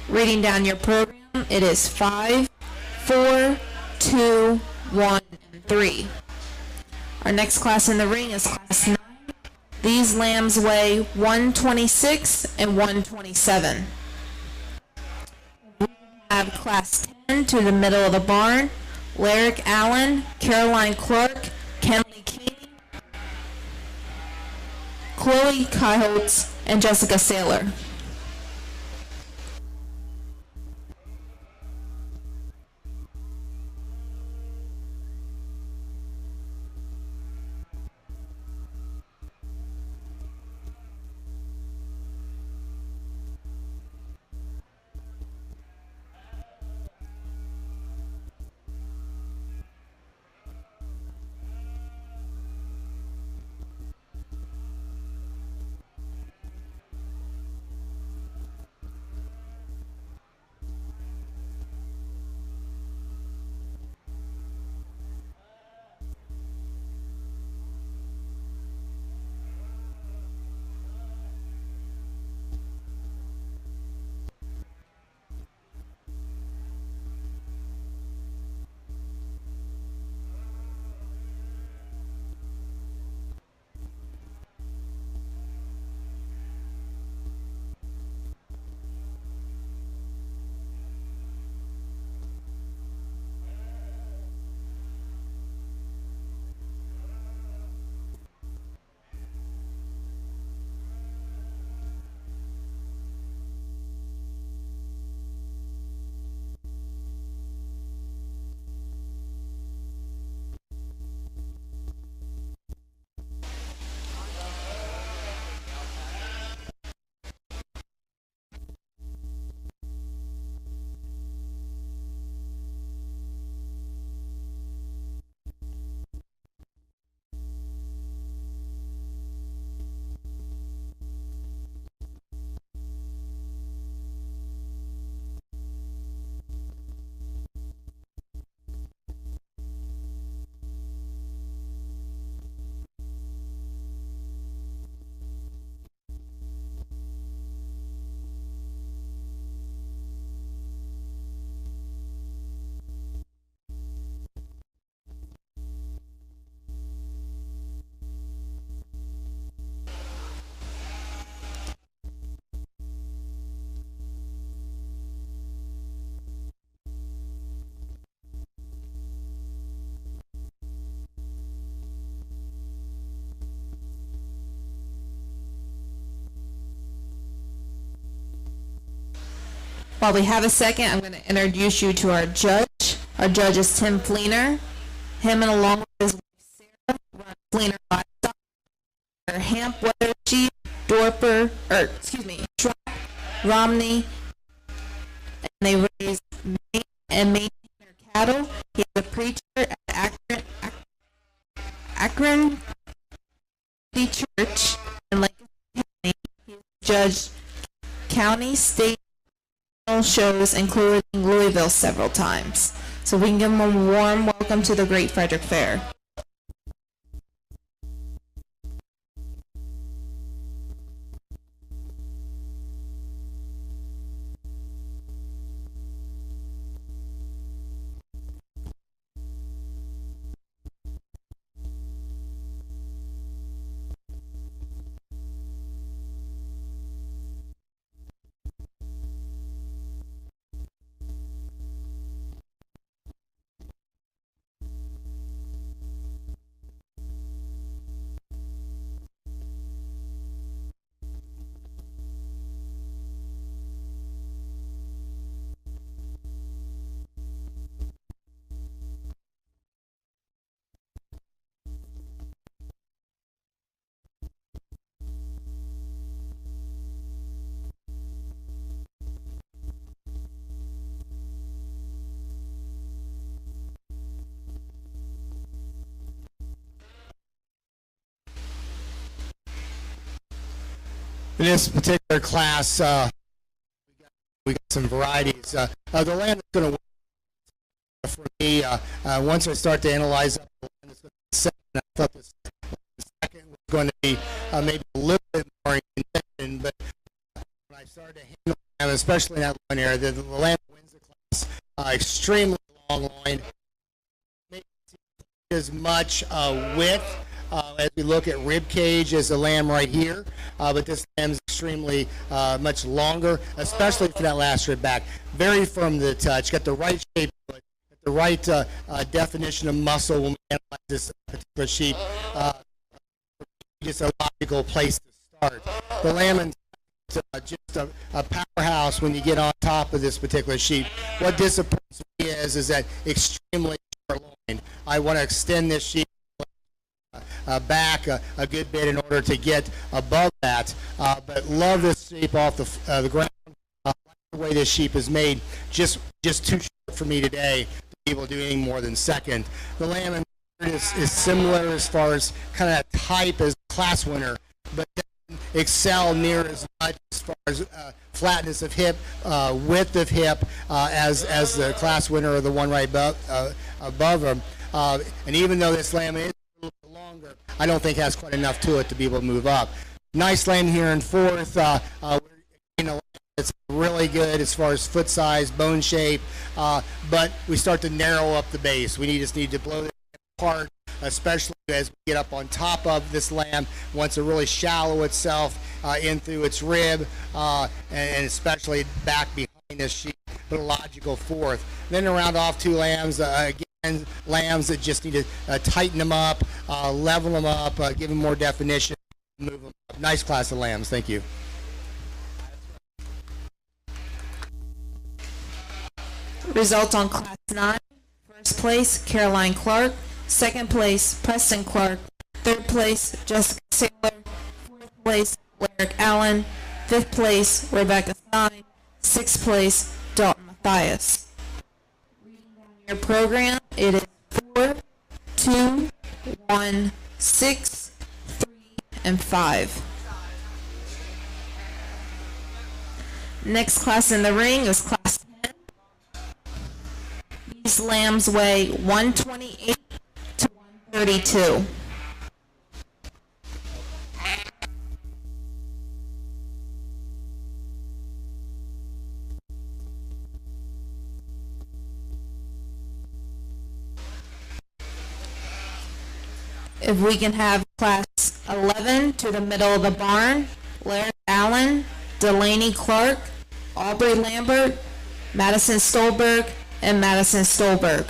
[SPEAKER 1] Reading down your program, it is 5, 4, 2, 1, and 3. Our next class in the ring is Class 9. These lambs weigh 126 and 127. We have Class 10 to the middle of the barn. Lyric Allen, Caroline Clark, Kenley Keeney, Chloe Kaiholtz, and Jessica Saylor. While we have a second, I'm going to introduce you to our judge. Our judge is Tim Fleener. Him and along with his wife Sarah run Fleener Livestock. They're Hamp, Weather Sheep, Dorper, Schrock, Romney, and they raise and maintain their cattle. He's a preacher at Akron Church in Lincoln County. He's judged county, state, shows, including Louisville several times. So we can give him a warm welcome to the Great Frederick Fair.
[SPEAKER 4] In this particular class, we got some varieties. The lamb that's going to win for me, once I start to analyze the lamb that's going to be second, I thought the second was going to be maybe a little bit more in contention, but when I started to handle the lamb, especially in that loin area, the lamb wins the class. Extremely long loin. Maybe as much width as we look at rib cage as the lamb right here, but this lamb is extremely much longer, especially for that last rib back. Very firm to the touch, got the right shape to it, got the right definition of muscle when we analyze this particular sheep. Just a logical place to start. The lamb is just a powerhouse when you get on top of this particular sheep. What disappoints me is that extremely short loin. I want to extend this sheep back a good bit in order to get above that, but love this sheep off the ground. Like the way this sheep is made, just too short for me today to be able to do anything more than second. The lamb is similar as far as kind of type as class winner, but doesn't excel near as much as far as flatness of hip, width of hip as the class winner or the one right above him. And even though this lamb is longer, I don't think has quite enough to it to be able to move up. Nice lamb here in fourth. It's really good as far as foot size, bone shape, but we start to narrow up the base. We just need to blow it apart, especially as we get up on top of this lamb. Wants to really shallow itself in through its rib, and especially back behind this sheep, but a logical fourth. Then to round off two lambs, again, lambs that just need to tighten them up, level them up, give them more definition, move them up. Nice class of lambs. Thank you.
[SPEAKER 1] Results on Class 9. First place, Caroline Clark. Second place, Preston Clark. Third place, Jessica Saylor. Fourth place, Lyric Allen. Fifth place, Rebecca Stein. Sixth place, Dalton Matthias. Reading down your program, it is 4, 2, 1, 6, 3, and 5. Next class in the ring is Class 10. These lambs weigh 128 to 132. If we can have Class 11 to the middle of the barn, Larry Allen, Delaney Clark, Aubrey Lambert, Madison Stolberg, and Madison Stolberg.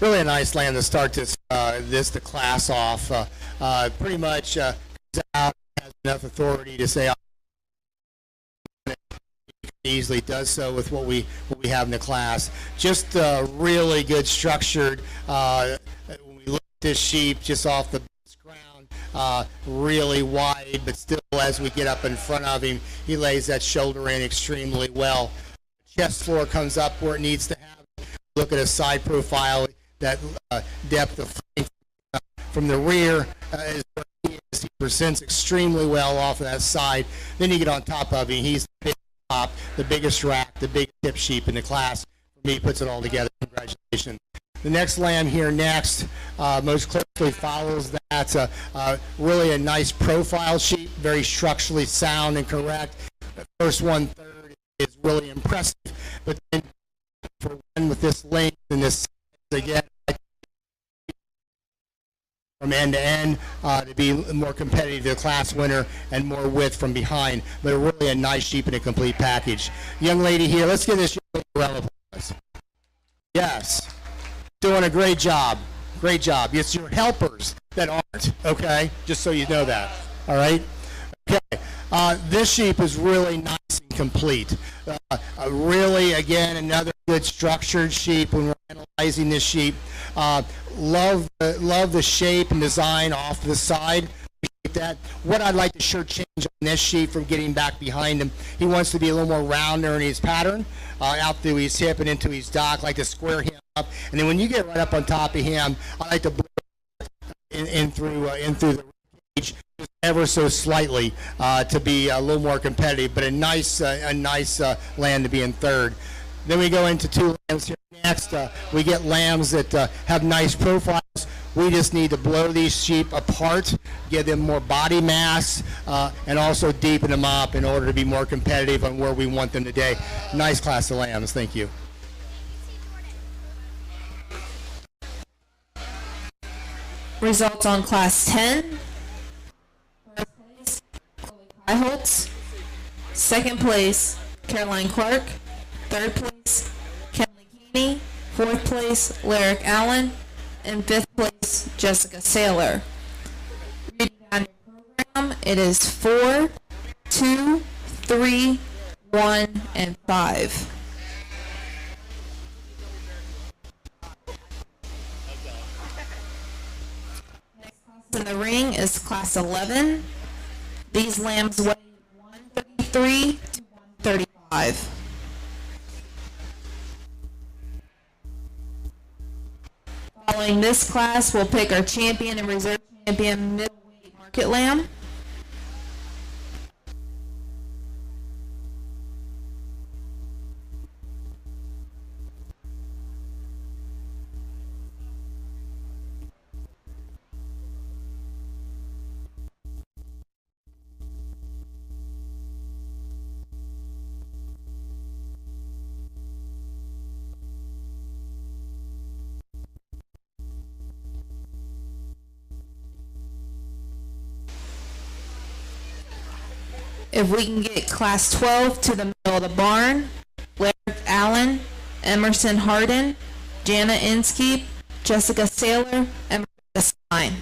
[SPEAKER 4] really a nice lamb to start the class off. Pretty much comes out, has enough authority to say easily does so with what we have in the class. Just really good structured. When we look at this sheep just off the ground, really wide, but still as we get up in front of him, he lays that shoulder in extremely well. Chest floor comes up where it needs to have. Look at a side profile, that depth of frame from the rear is where he is. He presents extremely well off of that side. Then you get on top of him. He's the big top, the biggest rack, the big tip sheep in the class. For me, puts it all together. Congratulations. The next lamb here next most closely follows that. Really a nice profile sheep, very structurally sound and correct. The first 1/3 is really impressive, but then for one with this length and this again from end to end to be more competitive to the class winner and more width from behind, but really a nice sheep in a complete package. Young lady here, let's give this young lady a applause. Yes, doing a great job. Great job. It's your helpers that aren't, okay? Just so you know that, all right? Okay, this sheep is really nice and complete. Really, again, another good structured sheep when we're analyzing this sheep. Love the shape and design off the side. Appreciate that. What I'd like to sure change on this sheep from getting back behind him, he wants to be a little more rounder in his pattern, out through his hip and into his dock, like to square him up. And then when you get right up on top of him, I like to blow in through the cage just ever so slightly to be a little more competitive. But a nice land to be in third. Then we go into two lambs here next. We get lambs that have nice profiles. We just need to blow these sheep apart, give them more body mass, and also deepen them up in order to be more competitive on where we want them today. Nice class of lambs. Thank you.
[SPEAKER 1] Results on Class 10. First place, Chloe Kaiholtz. Second place, Caroline Clark. Third place, Kenley Keeney. Fourth place, Lyric Allen. And fifth place, Jessica Saylor. Reading down your program, it is 4, 2, 3, 1, and 5. Next class in the ring is Class 11. These lambs weigh 133 to 135. Following this class, we'll pick our champion and reserve champion middleweight market lamb. If we can get Class 12 to the middle of the barn, Larry Allen, Emerson Harden, Jana Inskeep, Jessica Saylor, and Marissa Stein.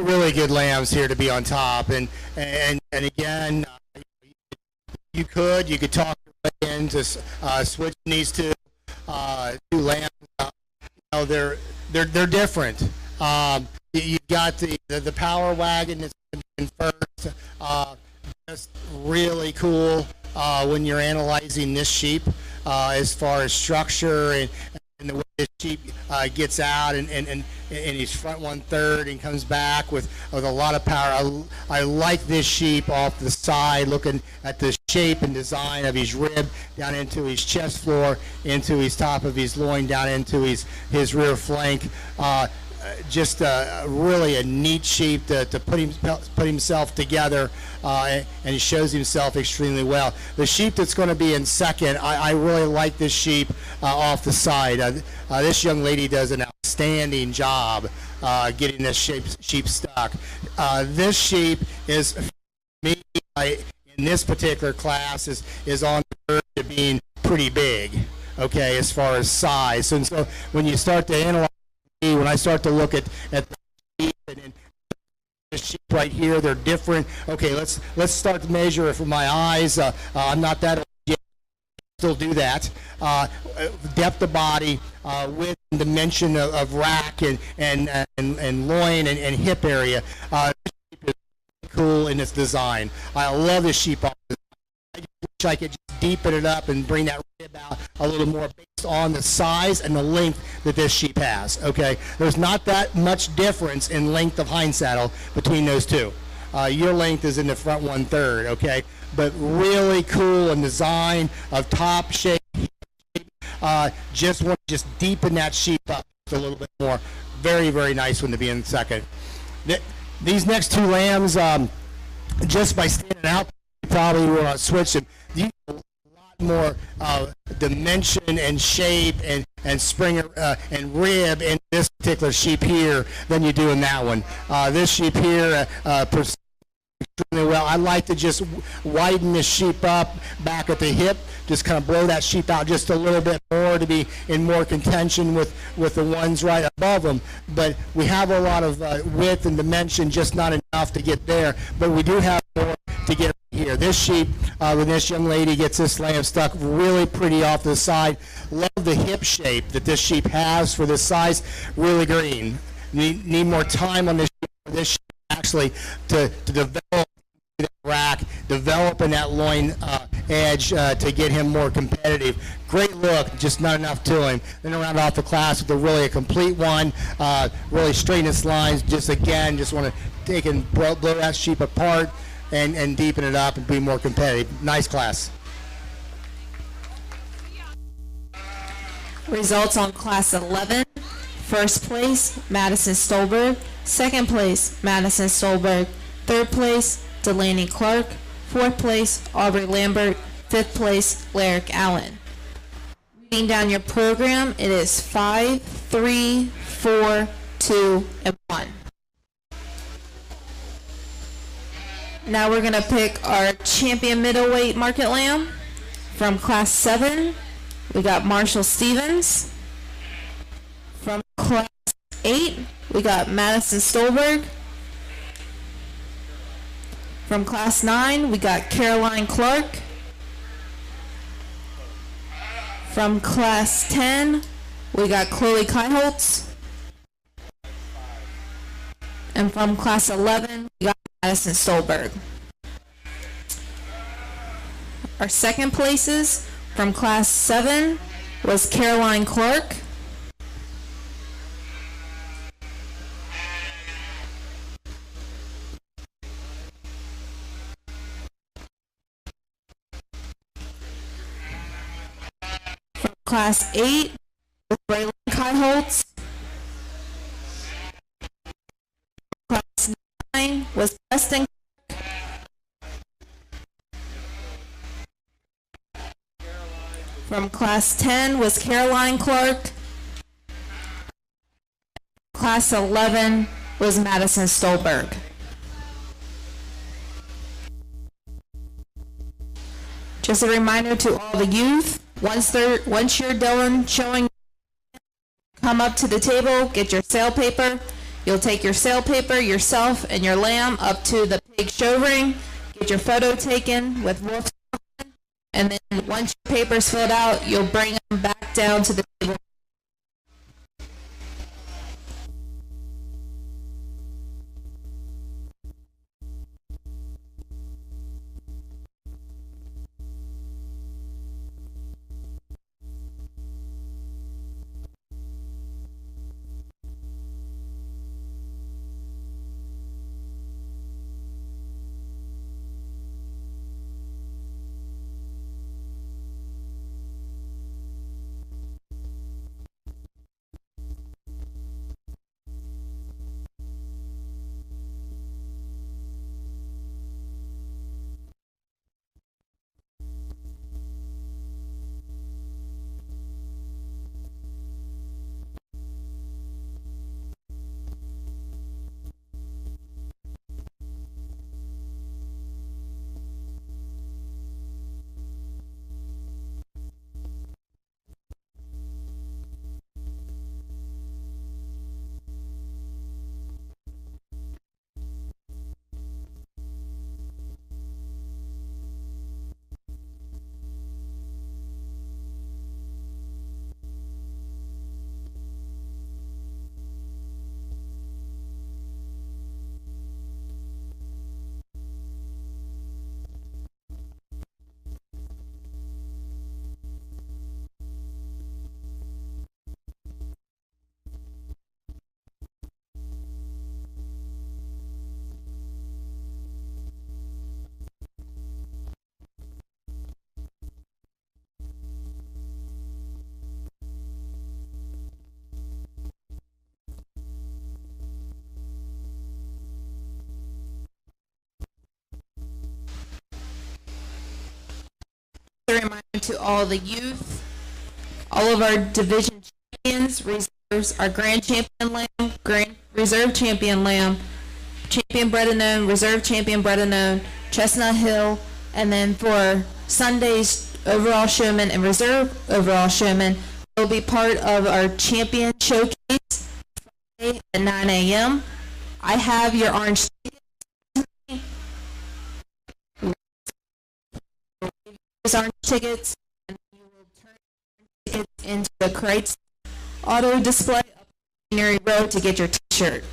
[SPEAKER 4] really good lambs here to be on top, and again, you could talk your way into switching these two lambs. They're different. You got the power wagon that's in first. Just really cool when you're analyzing this sheep as far as structure and the way this sheep gets out and he's front 1/3 and comes back with a lot of power. I like this sheep off the side, looking at the shape and design of his rib down into his chest floor, into his top of his loin, down into his rear flank. Just really a neat sheep to put himself together, and he shows himself extremely well. The sheep that's going to be in second, I really like this sheep off the side. This young lady does an outstanding job getting this sheep stuck. This sheep is, for me, in this particular class, is on the verge of being pretty big, okay, as far as size. And so when you start to analyze, when I start to look at the sheep and the sheep right here, they're different. Okay, let's start to measure it from my eyes. I'm not that old yet. Still do that. Depth of body, width and dimension of rack and loin and hip area. This sheep is cool in its design. I love this sheep. I just wish I could just deepen it up and bring that rib out a little more based on the size and the length that this sheep has. Okay, there's not that much difference in length of hind saddle between those two. Your length is in the front 1/3. Okay, but really cool in design of top shape. Just want to just deepen that sheep up a little bit more. Very, very nice one to be in second. These next two lambs, just by standing out, probably will switch them. You have a lot more dimension and shape and spring and rib in this particular sheep here than you do in that one. This sheep here performs extremely well. I like to just widen this sheep up back at the hip, just kind of blow that sheep out just a little bit more to be in more contention with the ones right above them. But we have a lot of width and dimension, just not enough to get there. But we do have more to get here. This sheep, when this young lady gets this lamb stuck really pretty off to the side. Love the hip shape that this sheep has for this size. Really green. Need more time on this sheep actually to develop that rack, developing that loin edge to get him more competitive. Great look, just not enough to him. Then around off the class with a complete one, really straighten its lines. Just want to take and blow that sheep apart and deepen it up and be more competitive. Nice class.
[SPEAKER 1] Results on Class 11. First place, Madison Stolberg. Second place, Madison Stolberg. Third place, Delaney Clark. Fourth place, Aubrey Lambert. Fifth place, Lyric Allen. Reading down your program, it is 5, 3, 4, 2, and 1. Now we're going to pick our champion middleweight market lamb. From Class 7, we got Marshall Stevens. From Class 8, we got Madison Stolberg. From Class 9, we got Caroline Clark. From Class 10, we got Chloe Kaiholtz. And from Class 11, we got Madison Stolberg. Our second places from Class 7 was Caroline Clark. From Class 8 was Braylon Kaiholtz. Class 9 was Preston. From Class 10 was Caroline Clark. Class 11 was Madison Stolberg. Just a reminder to all the youth, once you're done showing, come up to the table, get your sale paper, You'll take your sale paper, yourself, and your lamb up to the pig show ring, get your photo taken with Wolf, and then once your paper's filled out, you'll bring them back down to the table. A reminder to all the youth, all of our division champions, reserves, our grand champion lamb, grand reserve champion lamb, champion bred and known, reserve champion bred and known, Chestnut Hill, and then for Sunday's overall showman and reserve overall showman will be part of our champion showcase Friday at 9 a.m. I have your orange orange tickets, and you will turn tickets into the crates auto display up the Machinery Road to get your t-shirt.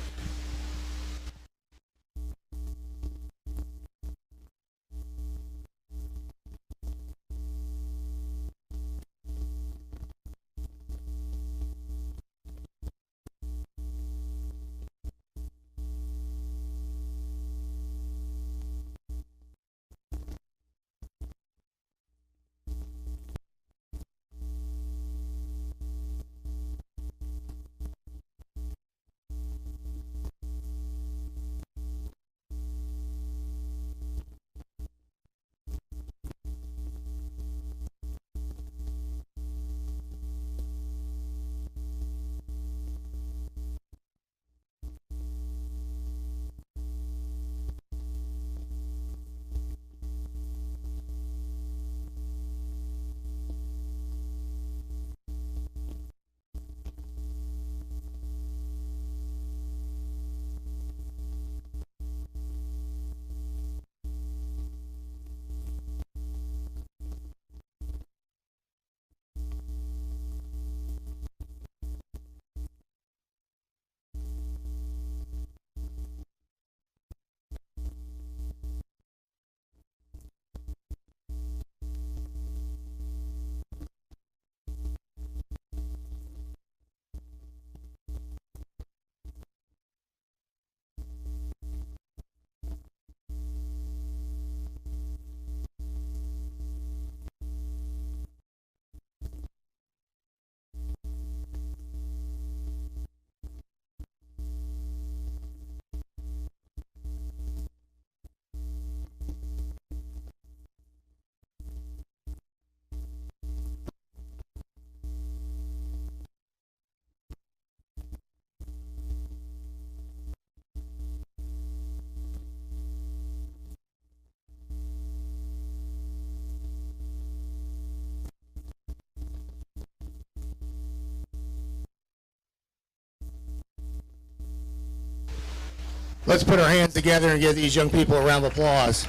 [SPEAKER 4] Let's put our hands together and give these young people a round of applause.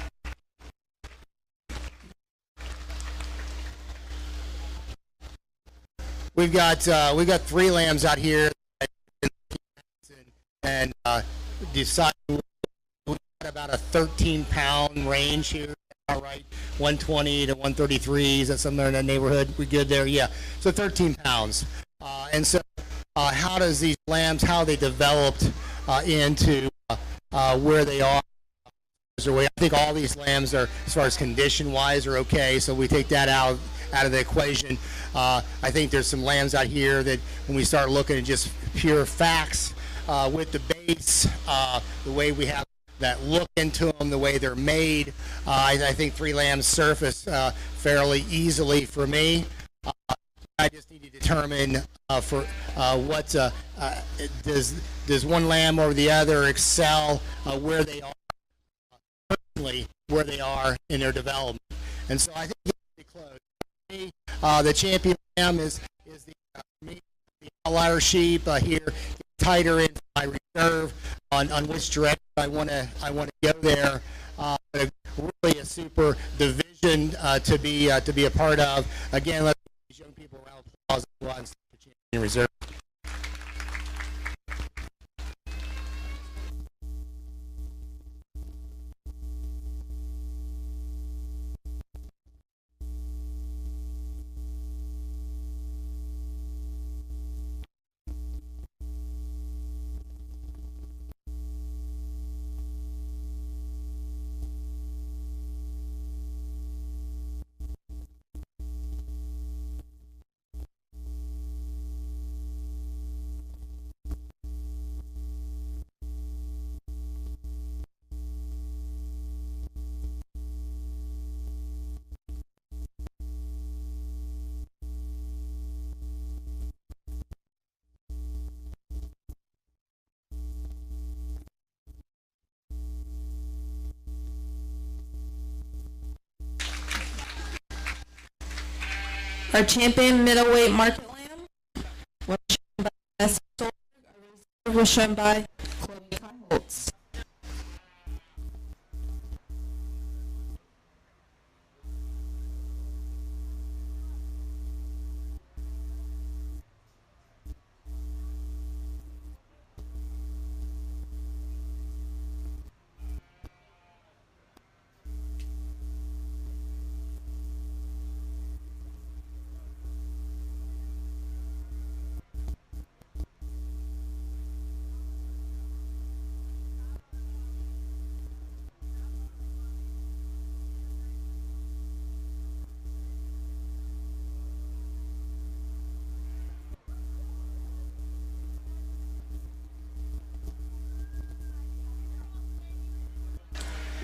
[SPEAKER 4] We've got 3 lambs out here, and decided we got about a 13-pound range here. All right, 120 to 133. Is that somewhere in that neighborhood? We good there? Yeah. So 13 pounds. And so, how does these lambs? How they developed into where they are? I think all these lambs are, as far as condition-wise, are okay. So we take that out of the equation. I think there's some lambs out here that, when we start looking at just pure facts with the base, the way we have that look into them, the way they're made, I think 3 lambs surface fairly easily for me. I just need to determine for what does one lamb or the other excel where they are personally, where they are in their development, and so I think it's pretty close. The champion lamb is the outlier sheep here. Tighter in my reserve on which direction I want to go there. Really a super division to be a part of. Again, let's give these young people a round of applause. On champion reserve.
[SPEAKER 1] Our champion middleweight market lamb was shown by Vanessa Stolberg. Our reserve was shown by Chloe Holtz.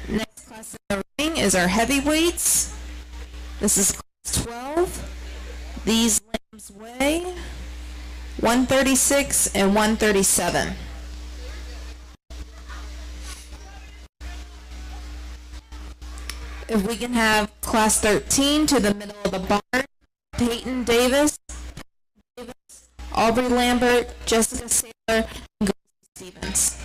[SPEAKER 1] Next class in the ring is our heavyweights. This is class 12. These lambs weigh 136 and 137. If we can have class 13 to the middle of the barn, Peyton Davis, Aubrey Lambert, Jessica Saylor, and Gracie Stevens.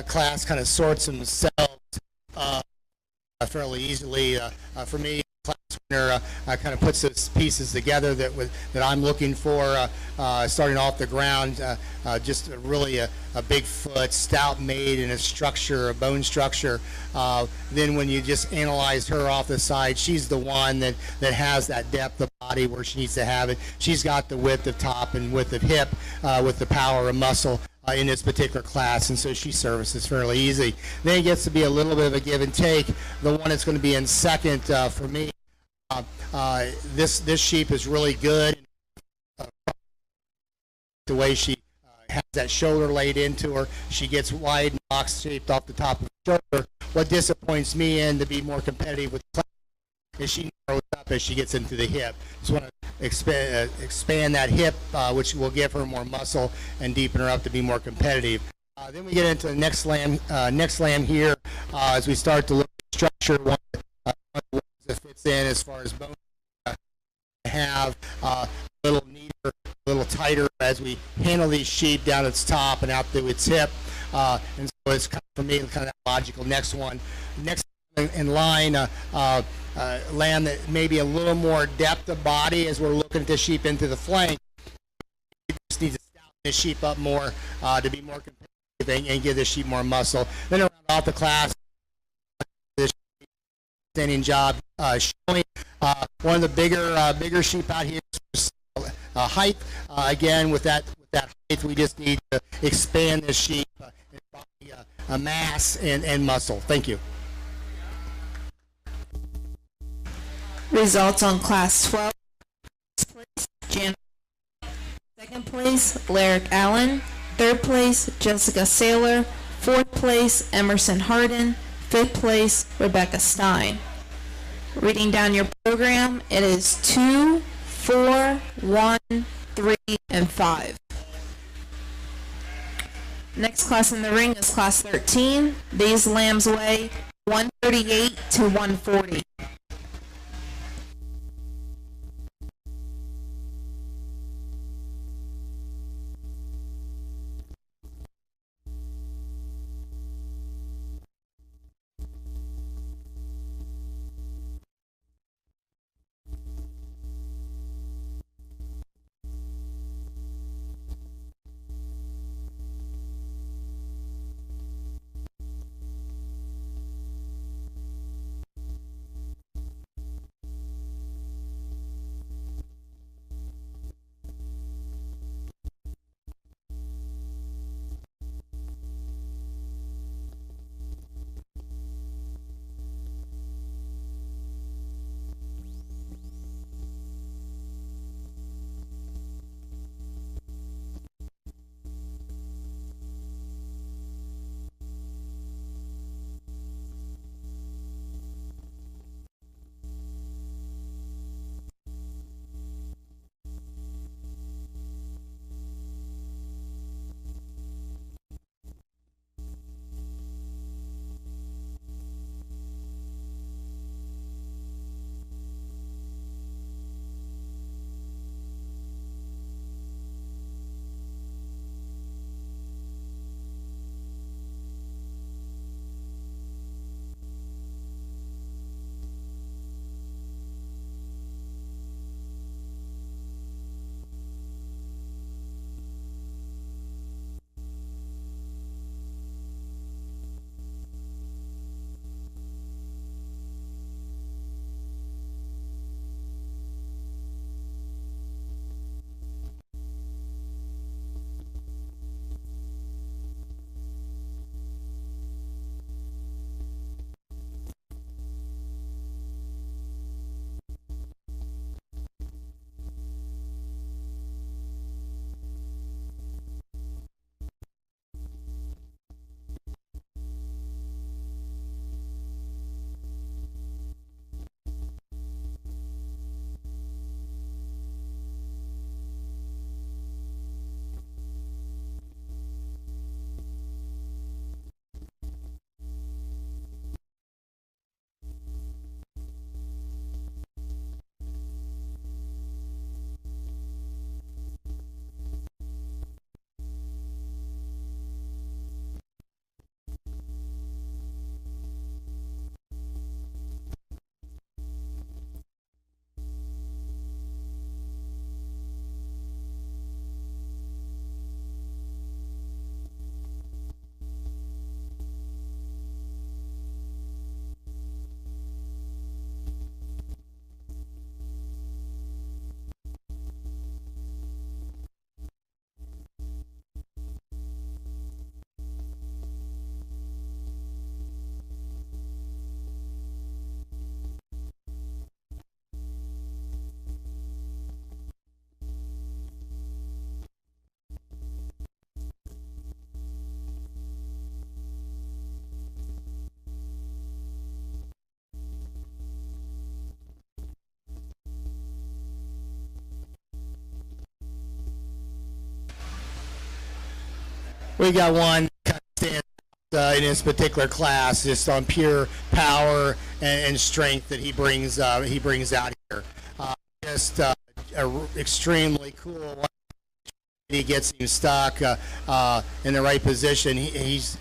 [SPEAKER 4] class kind of sorts themselves fairly easily. For me, class winner kind of puts those pieces together that I'm looking for. Starting off the ground, just really a big foot, stout made, and a structure, a bone structure. Then when you just analyze her off the side, she's the one that has that depth of body where she needs to have it. She's got the width of top and width of hip with the power of muscle. In this particular class, and so she services fairly easy. Then it gets to be a little bit of a give and take. The one that's going to be in second for me, this sheep is really good. The way she has that shoulder laid into her, she gets wide and box shaped off the top of the shoulder. What disappoints me in to be more competitive with the class is she narrows up as she gets into the hip. Just want to expand that hip, which will give her more muscle and deepen her up to be more competitive. Then we get into the next lamb here as we start to look at structure. One that fits in as far as bone have a little neater, a little tighter as we handle these sheep down its top and out to its hip. And so it's kind of, for me, kind of that logical next one. Next in line, lamb that maybe a little more depth of body as we're looking at the sheep into the flank. We just need to stout this sheep up more to be more competitive and give the sheep more muscle. Then around off the class, this outstanding job showing one of the bigger sheep out here. Height again with that height, we just need to expand this sheep in body mass and muscle. Thank you.
[SPEAKER 1] Results on Class 12. First place, Jan. Second place, Lyric Allen. Third place, Jessica Saylor. Fourth place, Emerson Harden. Fifth place, Rebecca Stein. Reading down your program, it is 2, 4, 1, 3, and 5. Next class in the ring is Class 13. These lambs weigh 138 to 140.
[SPEAKER 4] we got one kind of stands in this particular class, just on pure power and strength that he brings out here. Just extremely cool. He gets him stuck in the right position. He's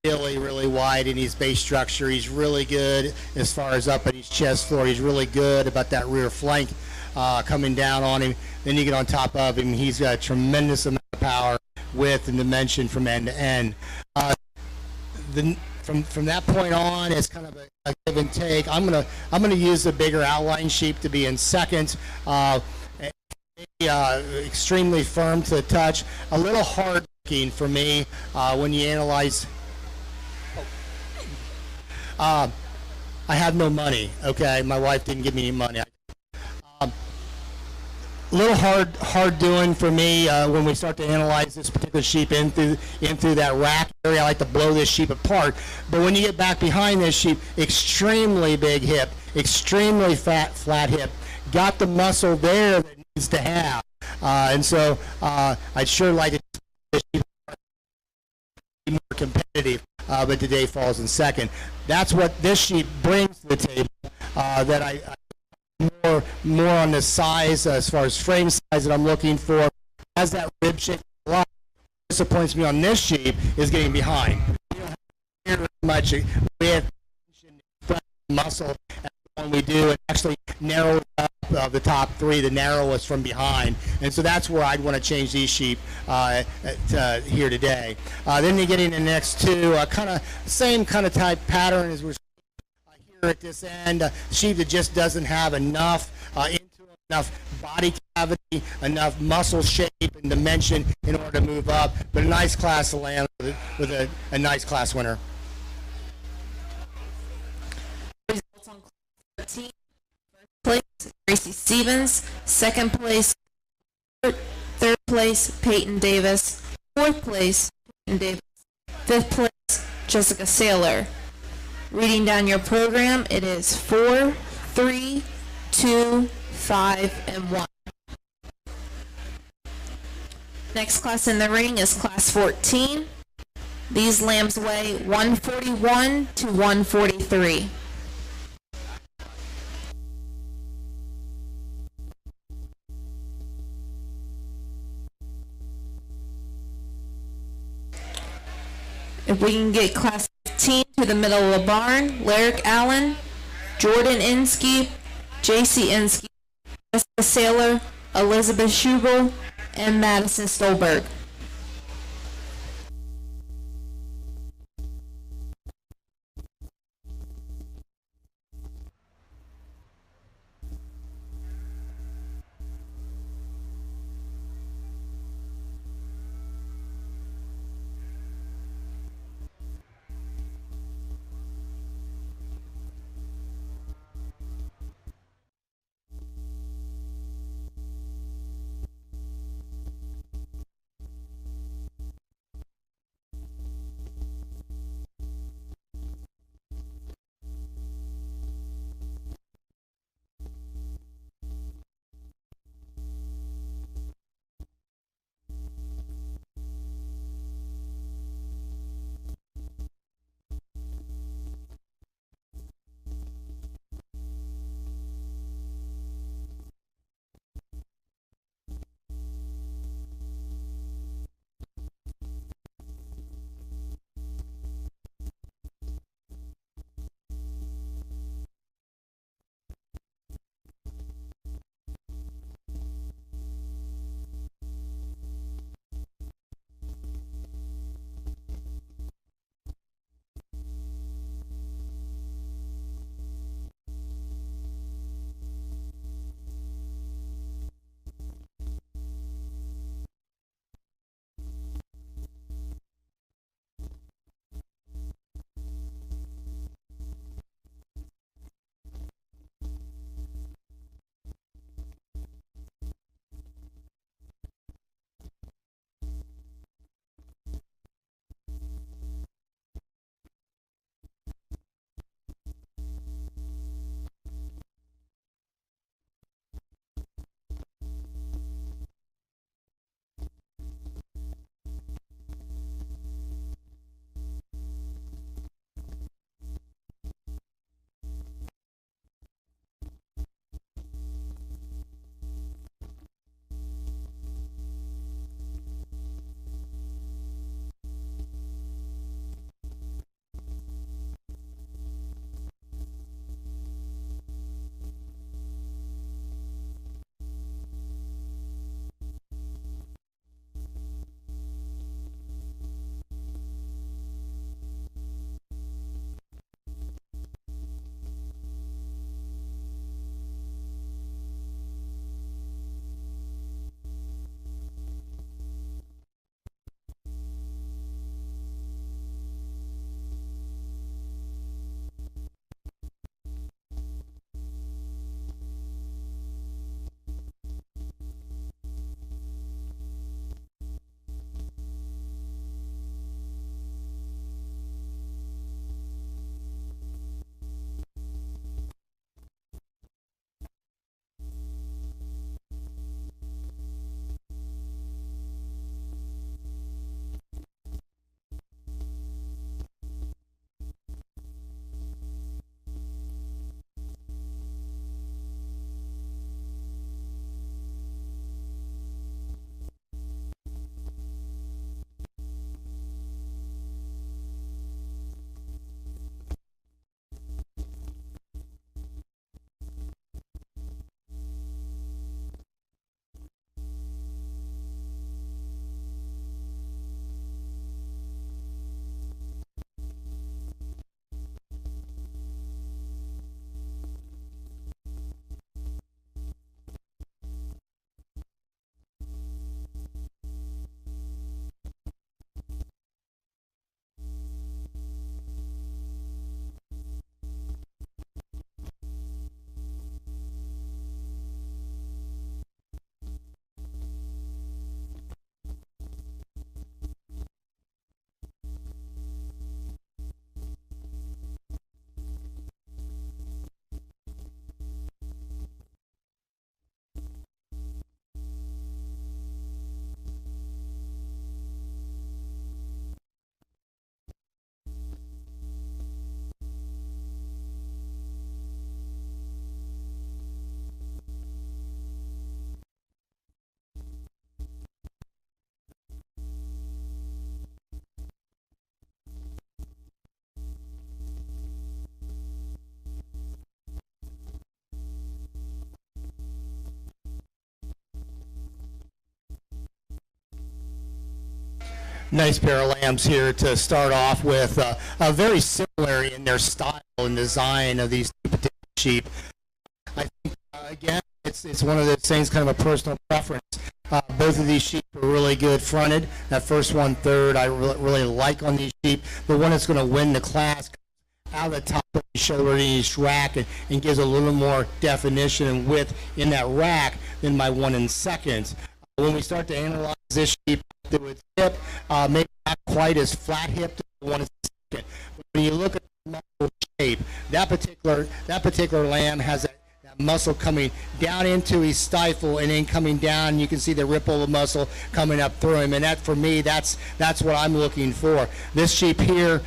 [SPEAKER 4] really wide in his base structure. He's really good as far as up at his chest floor. He's really good about that rear flank coming down on him. Then you get on top of him. He's got a tremendous amount of power, width, and dimension from end to end. From that point on, it's kind of a give and take. I'm gonna use the bigger outline sheep to be in second. Extremely firm to the touch, a little hard looking for me when you analyze. I have no money. Okay, my wife didn't give me any money. A little hard doing for me when we start to analyze this particular sheep in through that rack area. I like to blow this sheep apart. But when you get back behind this sheep, extremely big hip, extremely flat hip, got the muscle there that it needs to have. And so I'd sure like to be more competitive, but today falls in second. That's what this sheep brings to the table. That I more on the size as far as frame size that I'm looking for. Has that rib shape. A lot disappoints me on this sheep is getting behind. You don't have very much with muscle as the one we do, and actually narrow up the top three, the narrowest from behind. And so that's where I'd want to change these sheep here today. Then you get in the next two, kind of same kind of type pattern as we're here at this end. Sheep that just doesn't have enough enough body cavity, enough muscle shape and dimension in order to move up. But a nice class of lamb with a nice class winner.
[SPEAKER 1] Results on class 13. First place, Gracie Stevens. Second place, third place, Peyton Davis. Fourth place, Peyton Davis. Fifth place, Jessica Saylor. Reading down your program, it is 4, 3, 2, 5, and 1. Next class in the ring is class 14. These lambs weigh 141 to 143. If we can get class 15 to the middle of the barn, Lyric Allen, Jordan Inskeep, JC Inskeep, Jessica Saylor, Elizabeth Schubel, and Madison Stolberg.
[SPEAKER 4] nice pair of lambs here to start off with. Very similar in their style and design of these two particular sheep. I think, again, it's one of those things, kind of a personal preference. Both of these sheep are really good fronted. That first one, third, I really like on these sheep. The one that's going to win the class out of the top of the shoulder in each rack and gives a little more definition and width in that rack than my one in second. When we start to analyze this sheep through its hip, maybe not quite as flat hipped as the one in second. When you look at the muscle shape, that particular lamb has that muscle coming down into his stifle and then coming down. You can see the ripple of muscle coming up through him, and that, for me, that's what I'm looking for. This sheep here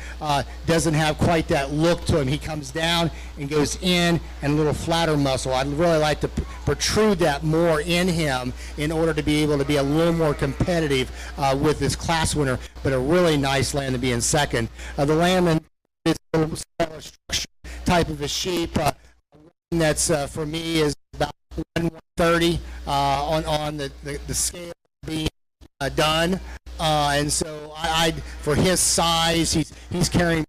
[SPEAKER 4] doesn't have quite that look to him. He comes down and goes in, and a little flatter muscle. I'd really like to protrude that more in him in order to be able to be a little more competitive with this class winner, but a really nice lamb to be in second. The lamb in this little smaller structure type of a sheep, that's for me is about 130 on the scale being done, and so I for his size, he's carrying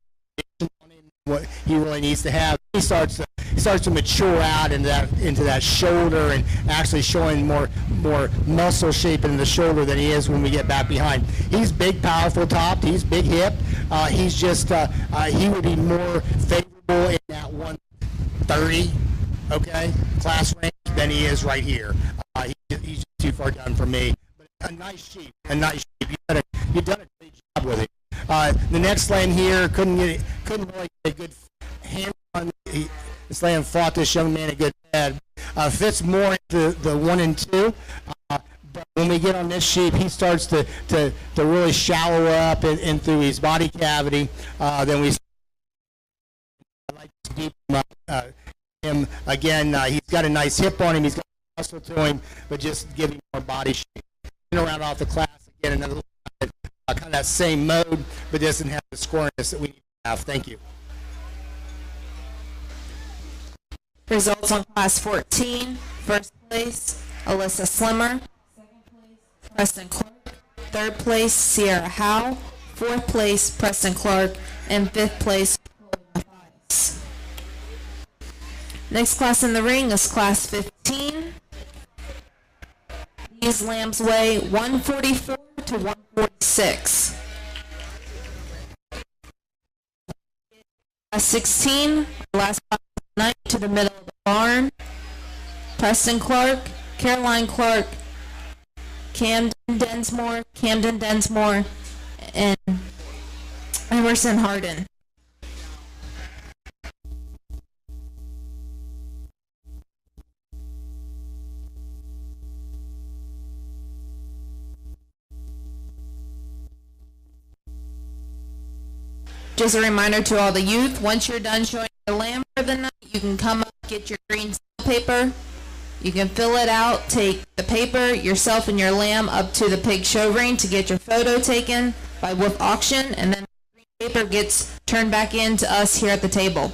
[SPEAKER 4] what he really needs to have. He starts to mature out into that shoulder and actually showing more muscle shape in the shoulder than he is when we get back behind. He's big, powerful topped. He's big hip. He's just he would be more favorable in that 130. Okay, class range than he is right here. He's too far down for me. But a nice sheep, You've done a great job with it. The next lamb here couldn't really get a good hand on. This lamb fought this young man a good head. Fits more into the 1 and 2. But when we get on this sheep, he starts to really shallow up in through his body cavity. Then we like to deep him again. He's got a nice hip on him. He's got muscle to him, but just giving more body shape. Around off the class again, another kind of that same mode, but doesn't have the scoreness that we need to have. Thank you.
[SPEAKER 1] Results on class 14. First place, Alyssa Slimmer. Second place, Preston Clark. Third place, Sierra Howe. Fourth place, Preston Clark. And fifth place, Chloe Mathias. Next class in the ring is class 15. These lambs weigh 144 to 146. Class 16, last class of the night, to the middle of the barn. Preston Clark, Caroline Clark, Camden Densmore, and Emerson Harden. Just a reminder to all the youth, once you're done showing the lamb for the night, you can come up, get your green paper. You can fill it out, take the paper, yourself and your lamb up to the pig show ring to get your photo taken by Wolf Auction, and then the green paper gets turned back in to us here at the table.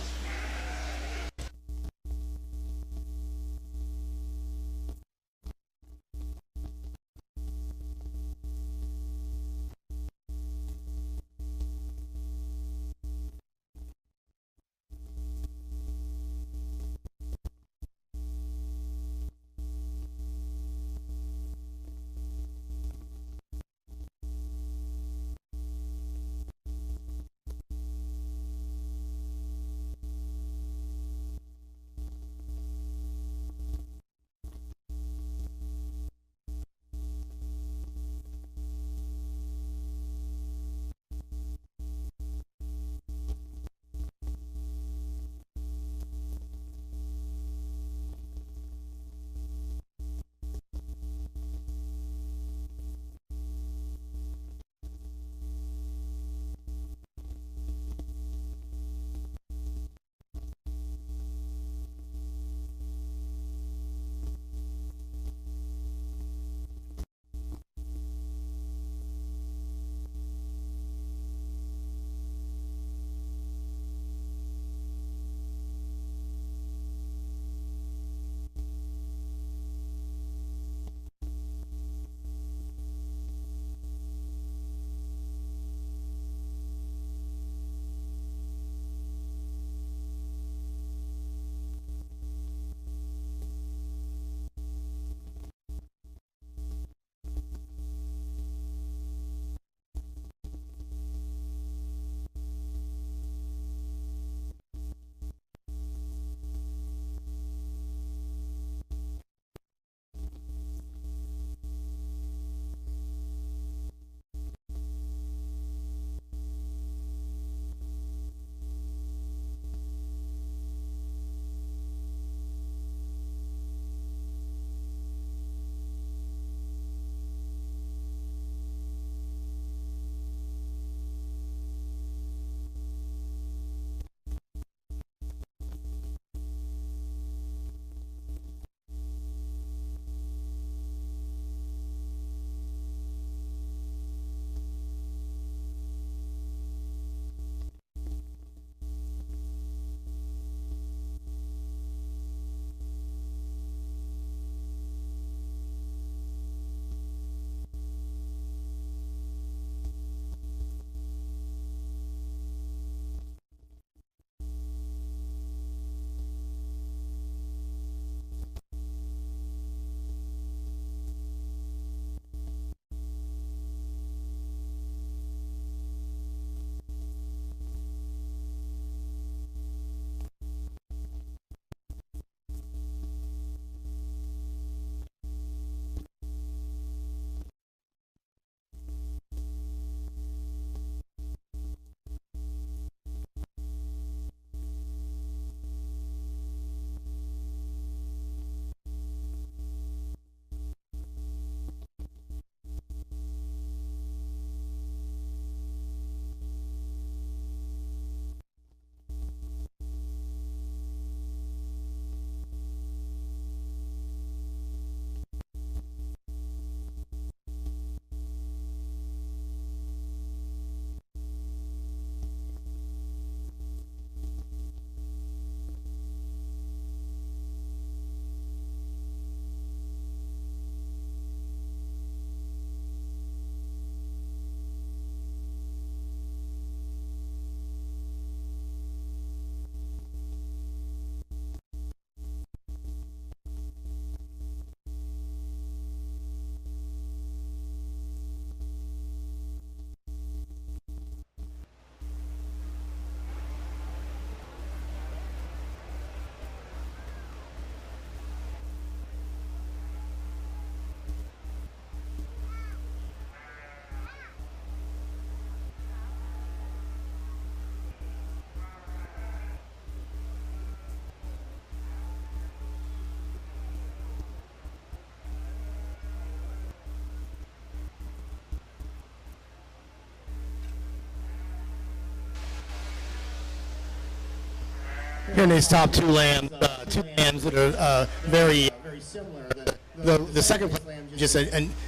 [SPEAKER 4] here in these top two lambs that are very similar. The second place lamb is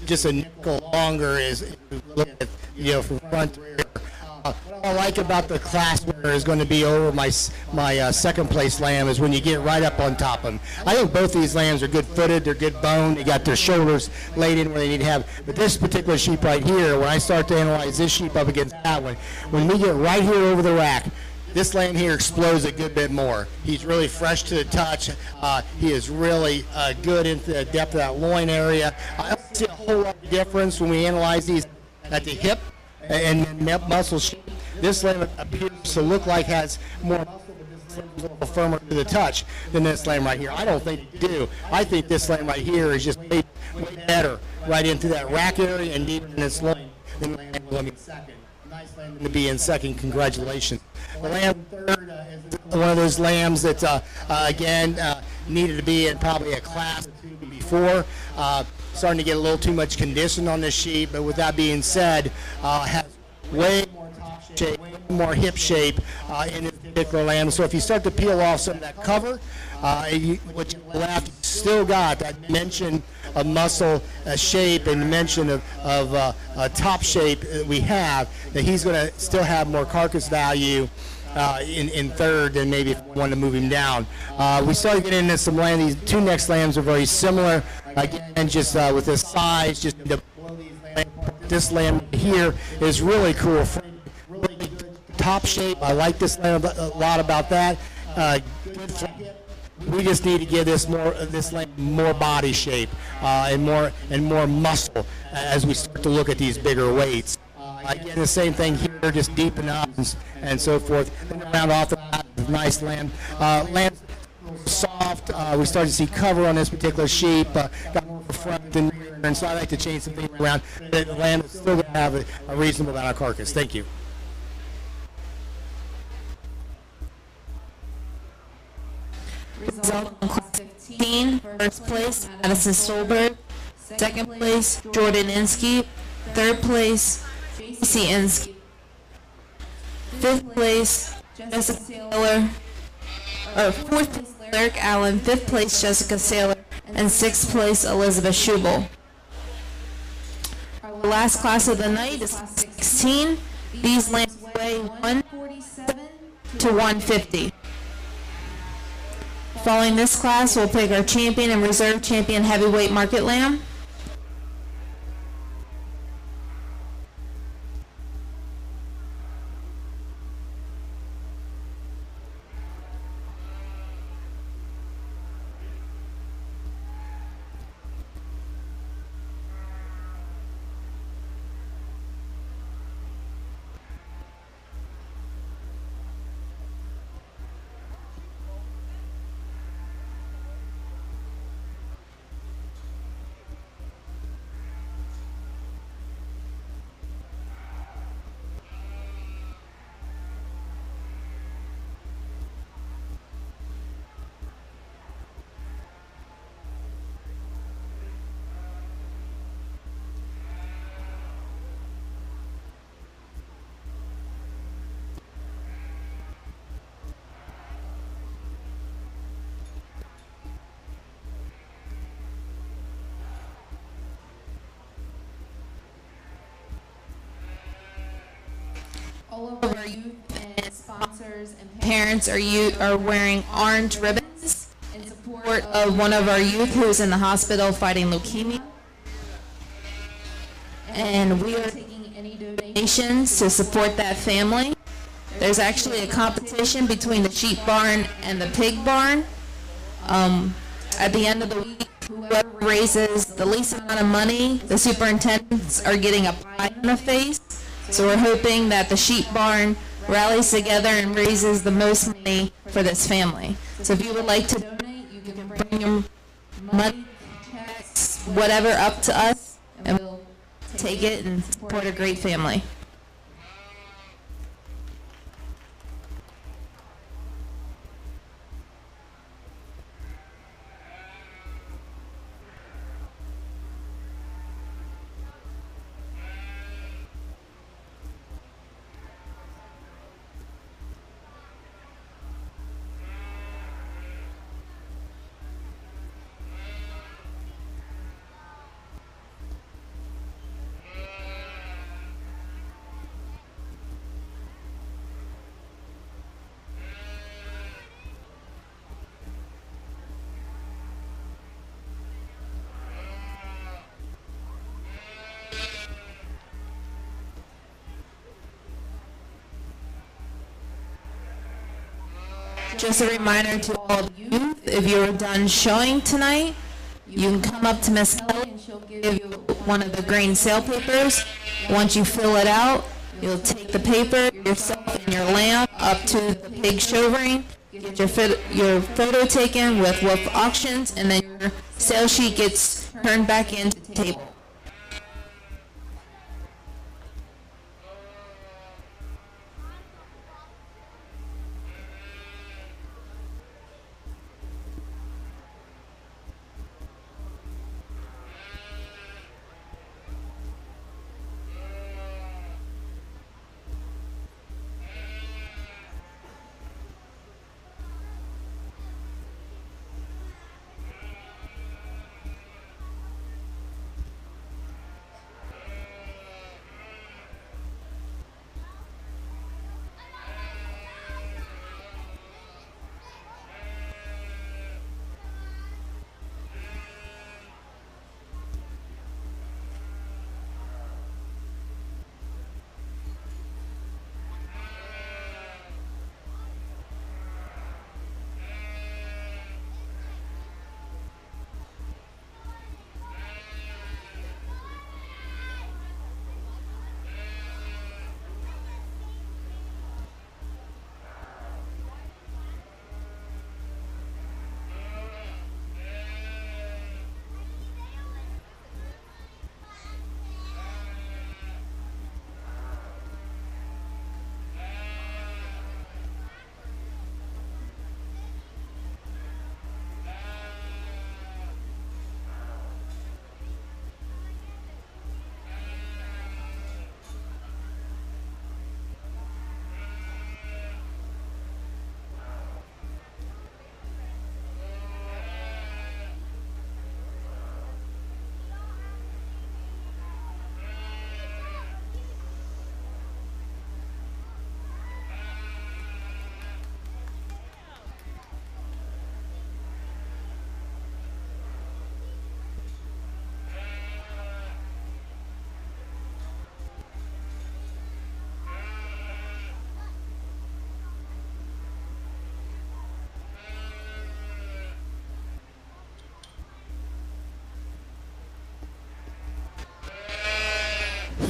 [SPEAKER 4] just a nickel longer is look at from front to rear. What I like about the class winner is going to be over my second place lamb is when you get right up on top of them. I think both these lambs are good footed, they're good boned, they got their shoulders laid in where they need to have. But this particular sheep right here, when I start to analyze this sheep up against that one, when we get right here over the rack, this lamb here explodes a good bit more. He's really fresh to the touch. He is really good into the depth of that loin area. I don't see a whole lot of difference when we analyze these at the hip and muscle shape. This lamb appears to look like has more muscle, but this lamb is a little firmer to the touch than this lamb right here. I don't think they do. I think this lamb right here is just way better right into that rack area and deeper in its loin than the lamb will be in second. Nice lamb to be in second. Congratulations. The lamb third is one of those lambs that, again, needed to be in probably a class or two before. Starting to get a little too much condition on this sheep, but with that being said, has way more top shape, way more hip shape in this particular lamb. So if you start to peel off some of that cover, what you left, you still got that dimension of muscle shape and dimension of top shape that we have, that he's going to still have more carcass value in third than maybe if we wanted to move him down. We started getting into some land. These two next lambs are very similar. Again, just with this size, just to blow these lambs apart. This lamb here is really cool. Really good top shape. I like this lamb a lot about that. Good flank. We just need to give this lamb more body shape and more muscle as we start to look at these bigger weights. Again, the same thing here, just deepen up and so forth. Then around off the back, nice lamb. Lamb's soft. We started to see cover on this particular sheep. Got more front than rear, and so I like to change some things around. The lamb is still going to have a reasonable amount of carcass. Thank you.
[SPEAKER 1] Result on class 15. First place, Madison Stolberg. Second place, Jordan Inskeep. Third place, Tracy Inskeep. Fifth place, Jessica Saylor. Fourth place, Eric Allen. Fifth place, Jessica Saylor. And sixth place, Elizabeth Schubel. Our last class of the night is class 16. These lambs weigh 147 to 150. Following this class, we'll pick our champion and reserve champion heavyweight market lamb. All of our youth and sponsors and parents are wearing orange ribbons in support of one of our youth who is in the hospital fighting leukemia. And we are taking any donations to support that family. There's actually a competition between the sheep barn and the pig barn. At the end of the week, whoever raises the least amount of money, the superintendents are getting a pie in the face. So we're hoping that the sheep barn rallies together and raises the most money for this family. So if you would like to donate, you can bring your money, checks, whatever up to us, and we'll take it and support a great family. Just a reminder to all of you, if you're done showing tonight, you can come up to Miss Kelly and she'll give you one of the green sale papers. Once you fill it out, you'll take the paper, yourself and your lamb, up to the big show ring, get your photo taken with Wolf Auctions, and then your sale sheet gets turned back into the table.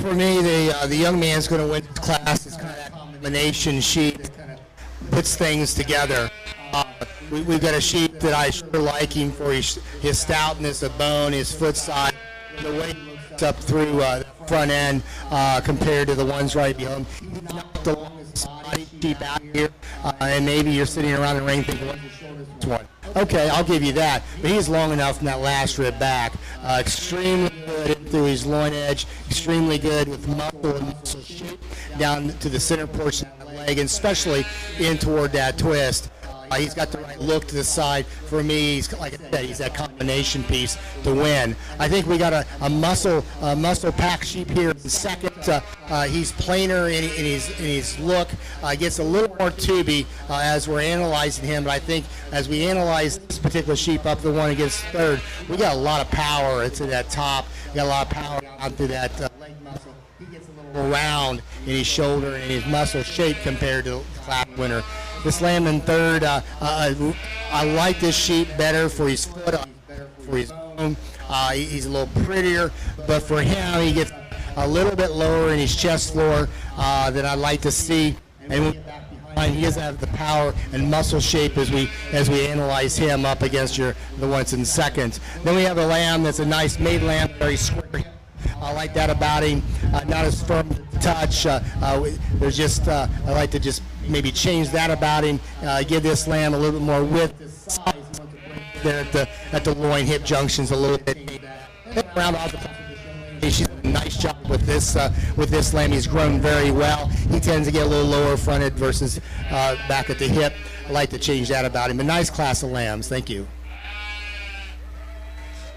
[SPEAKER 4] For me, the young man's going to win this class. It's kind of that combination sheep that kind of puts things together. We've got a sheep that I sure like him for his stoutness of bone, his foot size, the way he looks up through the front end compared to the ones right behind him. He's not the longest body sheep out here, and maybe you're sitting around the ring thinking, what's the shortest one? Okay, I'll give you that. But he's long enough from that last rib back. Extremely good through his loin edge, extremely good with muscle and muscle shape down to the center portion of the leg, and especially in toward that twist. He's got the right look to the side. For me, he's, like I said, he's that combination piece to win. I think we got a muscle pack sheep here in second. He's plainer in his look. Gets a little more tubey as we're analyzing him. But I think as we analyze this particular sheep up the one against third, we got a lot of power to that top. We got a lot of power down through that leg muscle. He gets a little round in his shoulder and his muscle shape compared to the class winner. This lamb in third, I like this sheep better for his foot, for his bone. He's a little prettier, but for him, he gets a little bit lower in his chest floor than I'd like to see. And when we get back behind, he doesn't have the power and muscle shape as we analyze him up against the ones in second. Then we have a lamb that's a nice maid lamb, very square. I like that about him. Not as firm to touch. There's just I like to just maybe change that about him. Give this lamb a little bit more width, size there at the loin hip junctions a little bit. Around off the top. She's done a nice job with this lamb. He's grown very well. He tends to get a little lower fronted versus back at the hip. I like to change that about him. A nice class of lambs. Thank you.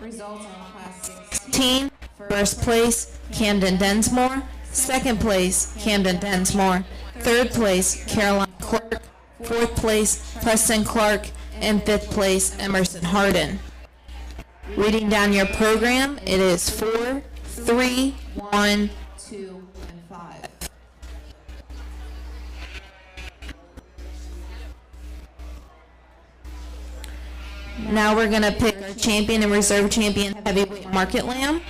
[SPEAKER 1] Results on class 16. First place, Camden Densmore. Second place, Camden Densmore. Third place, Caroline Clark. Fourth place, Preston Clark. And fifth place, Emerson Harden. Reading down your program, it is 4, 3, 1, 2, and 5. Now we're going to pick our champion and reserve champion heavyweight market lamb.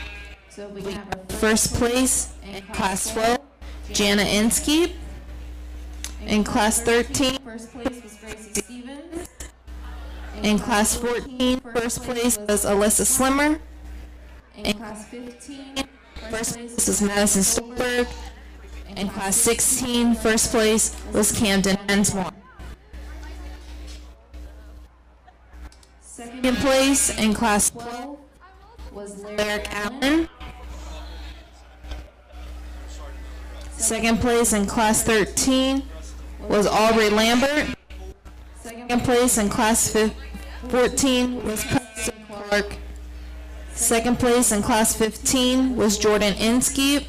[SPEAKER 1] So we have our first place in class 12, Jana Inskeep. In class 13, first place was Gracie Stevens. In class 14, first place was Alyssa Slimmer. In class 15, first place was Madison Stolberg. In class 16, first place was Camden Hensmore. Second place in class 12 was Lyric Allen. Second place in class 13 was Aubrey Lambert. Second place in class 14 was Preston Clark. Second place in class 15 was Jordan Inskeep.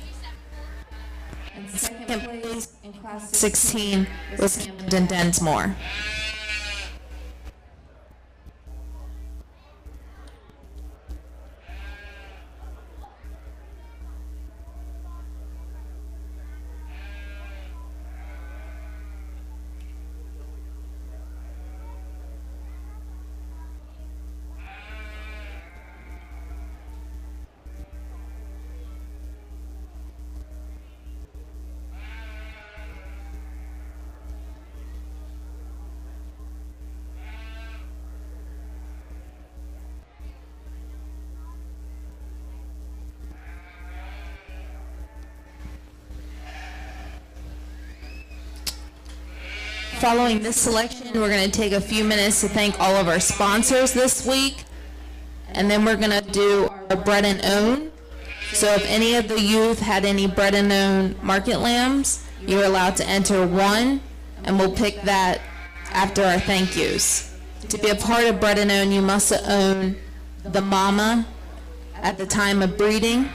[SPEAKER 1] And second place in class 16 was Camden Densmore. Following this selection, we're going to take a few minutes to thank all of our sponsors this week, and then we're going to do our Bred and Own. So if any of the youth had any Bred and Own market lambs, you're allowed to enter one, and we'll pick that after our thank yous. To be a part of Bred and Own, you must own the mama at the time of breeding.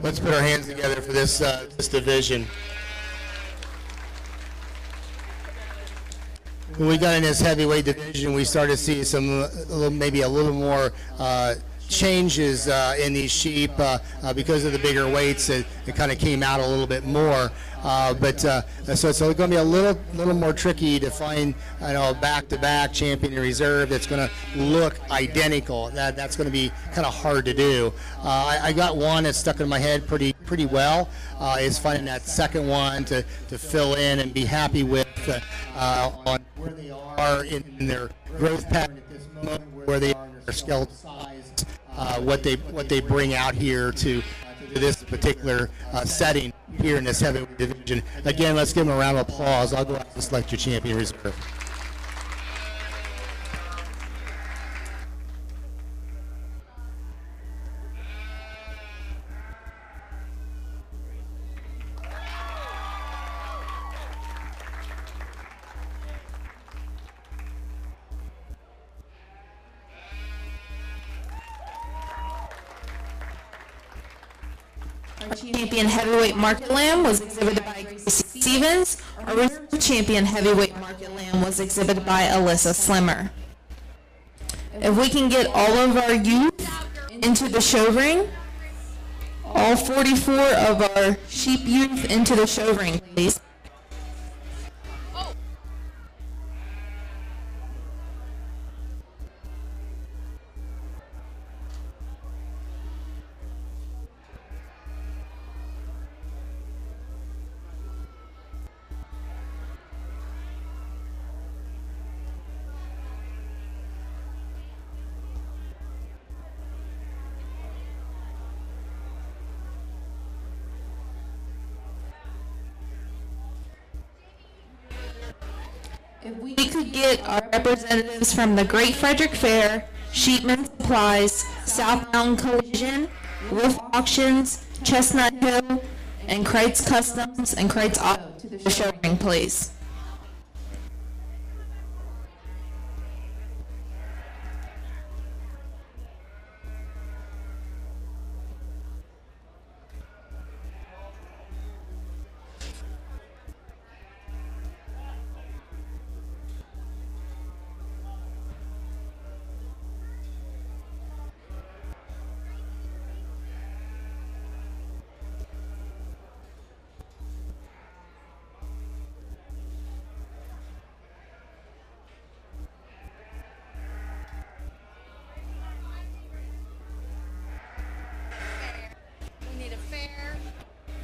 [SPEAKER 4] Let's put our hands together for this division. When we got in this heavyweight division, we started to see some, maybe a little more changes in these sheep because of the bigger weights. It kind of came out a little bit more. So it's going to be a little more tricky to find, back-to-back champion and reserve that's going to look identical. That's going to be kind of hard to do. I got one that's stuck in my head pretty pretty well. It's finding that second one to fill in and be happy with on where they are in their growth pattern at this moment, where they are in their skeletal size, what they bring out here to this particular setting here in this heavyweight division. Again, let's give them a round of applause. I'll go out and select your champion reserve.
[SPEAKER 1] Our champion heavyweight market lamb was exhibited by Gracie Stevens. Our reserve champion heavyweight market lamb was exhibited by Alyssa Slimmer. If we can get all of our youth into the show ring, all 44 of our sheep youth into the show ring, please. If we could get our representatives from the Great Frederick Fair, Sheepman Supplies, South Mountain Collision, Wolf Auctions, Chestnut Hill, and Kreitz Customs and Kreitz Auto to the show ring, please.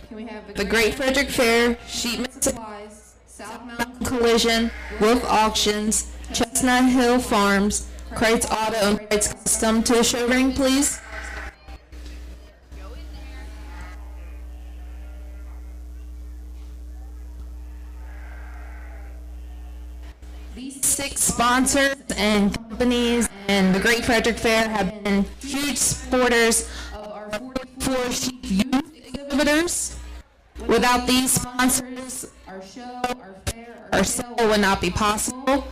[SPEAKER 1] Can we have the Great Frederick Fair, Sheepman Supplies, South Mountain Collision, Wolf Auctions, Chestnut Hill Farms, Kreitz Auto, and Kreitz Custom to the show ring, please? These 6 sponsors and companies and the Great Frederick Fair have been huge supporters of our 44 sheep youth exhibitors. Without these sponsors, our show, our fair, our sale would not be possible.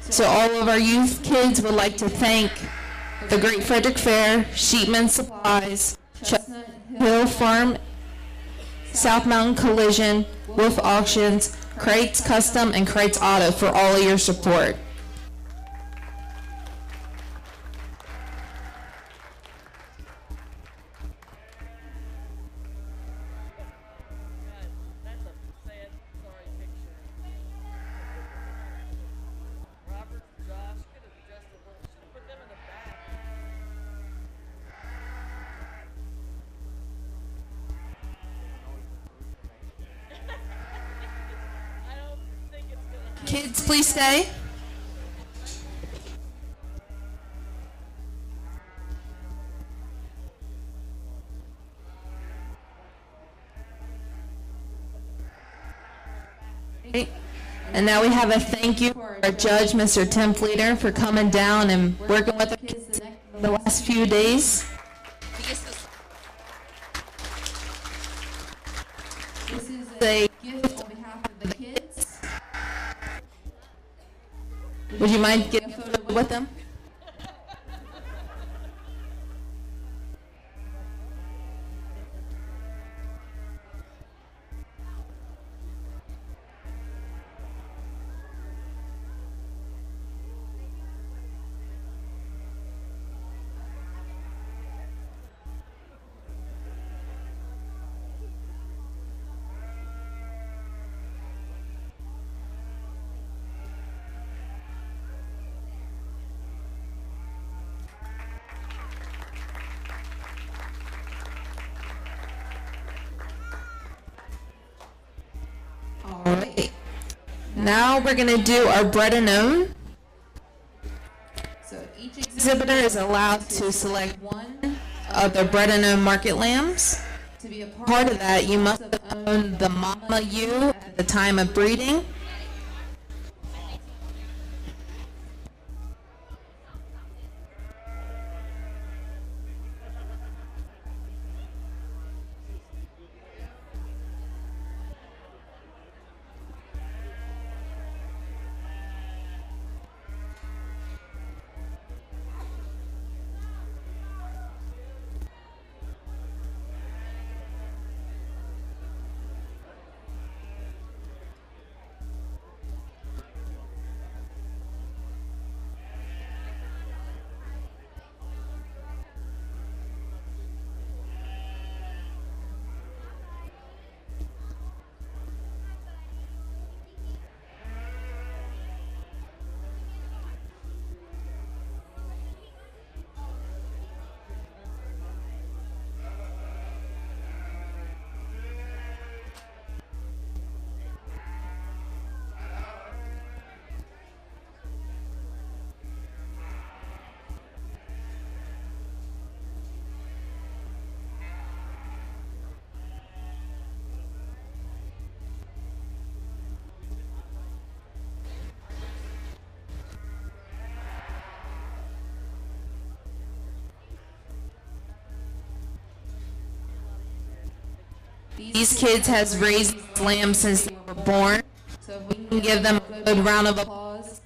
[SPEAKER 1] So all of our youth kids would like to thank the Great Frederick Fair, Sheepman Supplies, Chestnut Hill Farm, South Mountain Collision, Wolf Auctions, Kreitz Custom, and Kreitz Auto for all of your support.
[SPEAKER 6] That's a sad, sorry picture. Robert, Josh, could have just a little, should have put them in the back. I don't think it's gonna happen.
[SPEAKER 1] Kids, please stay. And now we have a thank you for our judge, Mr. Tim Fleeter, for coming down and working with the kids the last few days. This is a gift on behalf of the kids. Would you mind getting a photo with them? Now we're going to do our bread and own. So each exhibitor is allowed to select one of their bread and own market lambs. To be a part of that, you must have owned the mama ewe at the time of breeding. These kids has raised lambs since they were born. So if we can give them a good round of applause.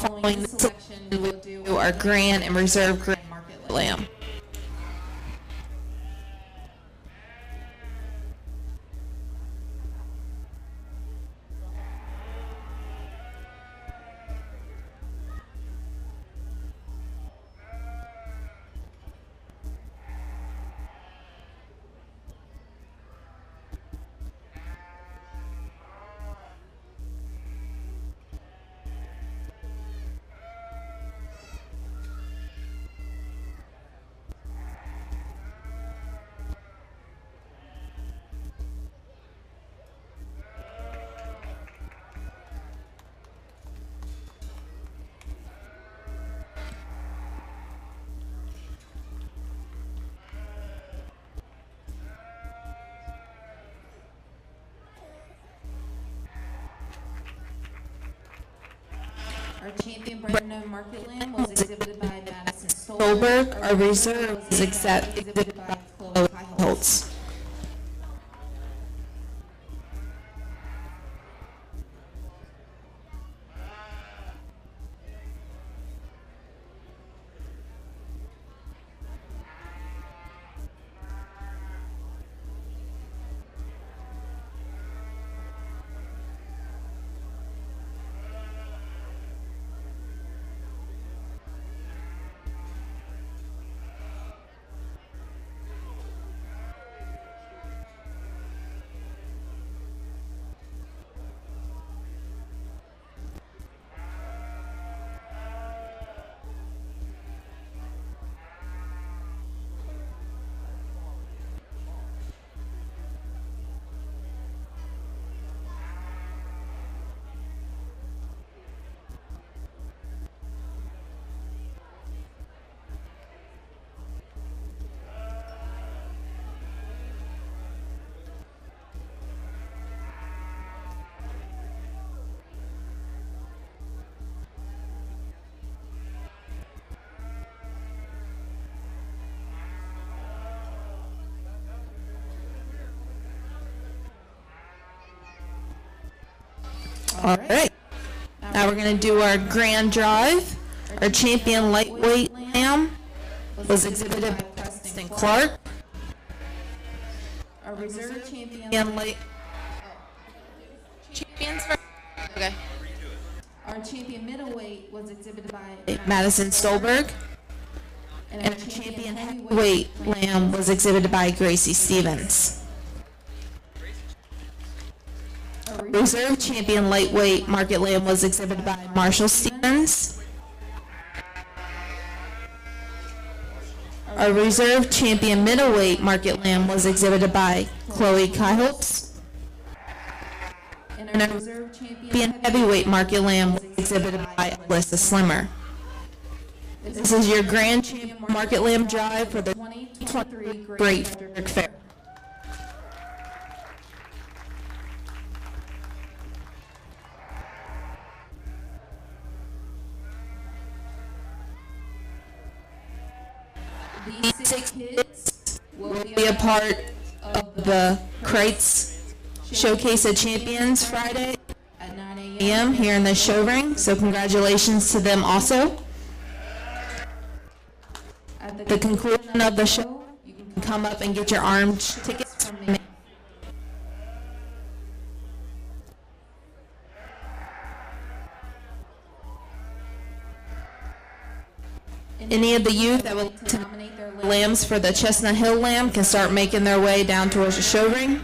[SPEAKER 1] Following the selection, we'll do our grand and reserve grand market lamb. Our champion Brandon Market Lamb was exhibited by Madison Stolberg. Our reserve was exhibited by Chloe Holtz. All right. Now we're going to do our grand drive. Our champion lightweight lamb was exhibited by Preston Clark. Our reserve champion champions first. Okay. Our champion middleweight was exhibited by Madison Stolberg. And our champion heavyweight lamb was exhibited by Gracie Stevens. Our reserve champion lightweight market lamb was exhibited by Marshall Stevens. Our reserve champion middleweight market lamb was exhibited by Chloe Kyholtz. And our reserve champion heavyweight market lamb was exhibited by Alyssa Slimmer. This is your grand champion market lamb drive for the 2023 Great Frederick Fair. These 6 kids will be a part of the Kreitz Showcase of Champions Friday at 9 a.m. here in the show ring, so congratulations to them also. At the conclusion of the show, you can come up and get your armed tickets from me. Any of the youth that would like to nominate their lambs for the Chestnut Hill Lamb can start making their way down towards the show ring.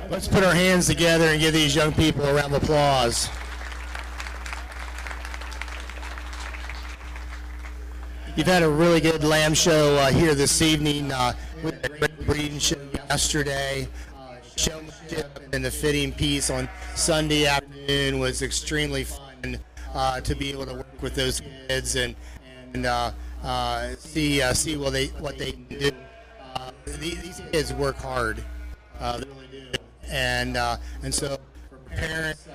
[SPEAKER 4] Let's put our hands together and give these young people a round of applause. you've had a really good lamb show here this evening. We had a great breeding show yesterday. Showmanship and the fitting piece on Sunday afternoon was extremely fun to be able to work with those kids and see what they can do. These kids work hard, they really do, and so for parents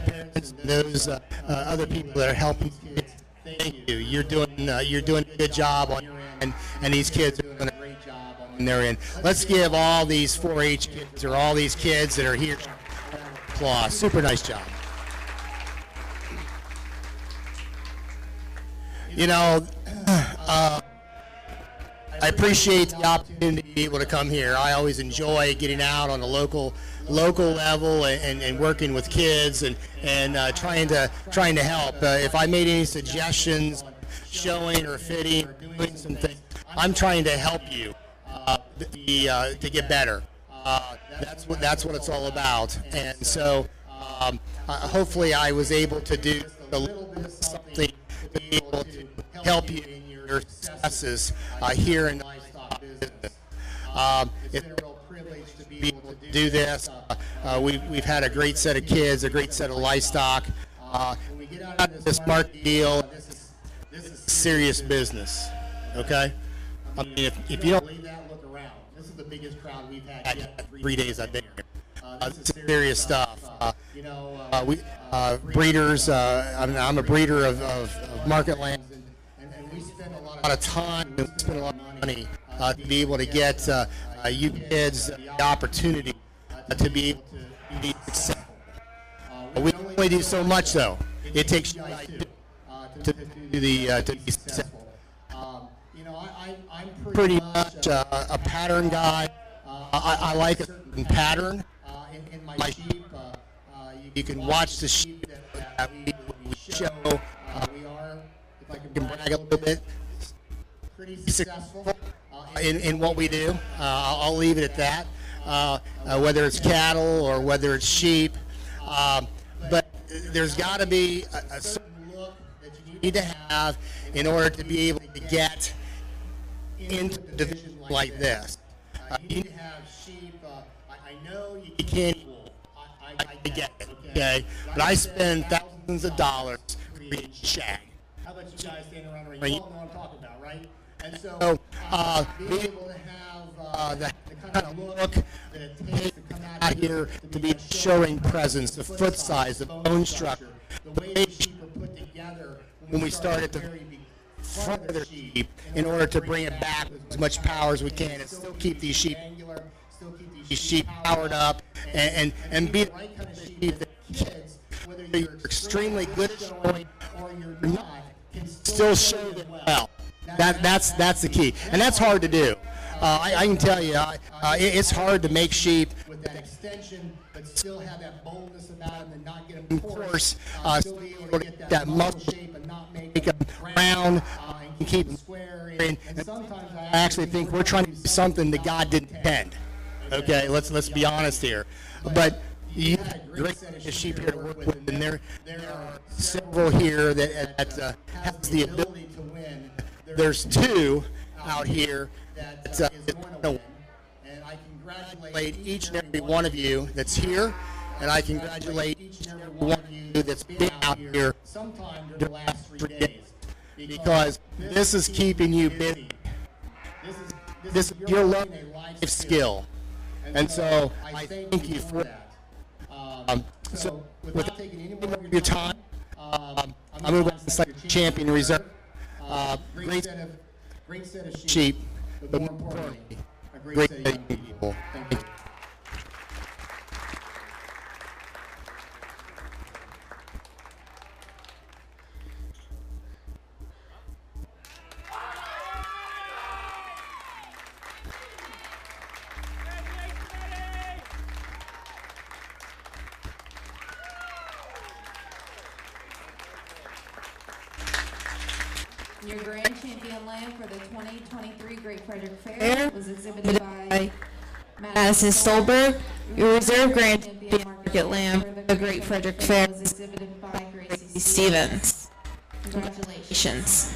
[SPEAKER 4] and those other people that are helping kids, thank you. You're doing a good job on your end, and these kids are doing a great job on their end. Let's give all these 4-H kids or all these kids that are here applause. Super nice job. You know, I appreciate the opportunity to be able to come here. I always enjoy getting out on a local level and working with kids and trying to help. If I made any suggestions, showing or fitting or doing some things, I'm trying to help you to get better. That's what it's all about. And so hopefully I was able to do a little bit of something to be able to help you in your successes here in livestock business. It's a real privilege to be able to do this. We've had a great set of kids, a great set of livestock. When we get out of this market deal, this is serious business. Okay? I mean, if you don't believe that, look around. This is the biggest crowd we've had yet 3 days I've been here. This is serious stuff. We breeders. I'm a breeder of market lambs, and we spend a lot of time and we spend a lot of money to be able to get you kids the opportunity to be able to be successful. We only do so much, though. It takes you guys to be successful. I'm pretty much a pattern guy. I like a certain pattern in my sheep. You can watch the sheep that we show. We are, if I can brag a little bit, pretty successful in what we do. I'll leave it at that. Whether it's cattle or whether it's sheep, but there's got to be a certain look that you need to have in order to be able to get into a division like this. You need to have sheep. I know you can't eat wool. I get it, okay? But I spend thousands of dollars creating shag. How about you guys standing around right? You all know what I'm talking about, right? And so, being able to have the kind of look that it takes to come out here to be a showing presence, the foot size, the bone structure, the way the sheep are put together when we start at the very front of their sheep in order to bring it back with as much power as we can and still keep these sheep angular, still keep these sheep powered up and be the right kind of sheep that kids, whether you're extremely good at showing or you're not, can still show them well. That's the key, and that's hard to do. I can tell you, it's hard to make sheep with that extension, but still have that boldness about them and not get them coarse, still be able to get that muscle shape and not make them round and keep them square. And sometimes I actually think we're trying to do something that God didn't intend. Okay, let's be honest here. But you have a great set of sheep here to work with, and there are several here that has the ability to win. There's 2 out here that is going to win, and I congratulate each and every one of you that's here, and I congratulate each and every one of you that's been out here sometime during the last 3 days, because this is keeping you busy. This is your learning a life skill, and so I thank you for that. So without taking any more of your time, I'm going to go and select the champion reserve. Great set of sheep, but more importantly, a great set of young people. Thank you.
[SPEAKER 1] Your grand champion lamb for the 2023 Great Frederick Fair was exhibited by Madison Stolberg. Your reserve grand champion market lamb for the Great Frederick Fair was exhibited by Gracie Stevens. Congratulations.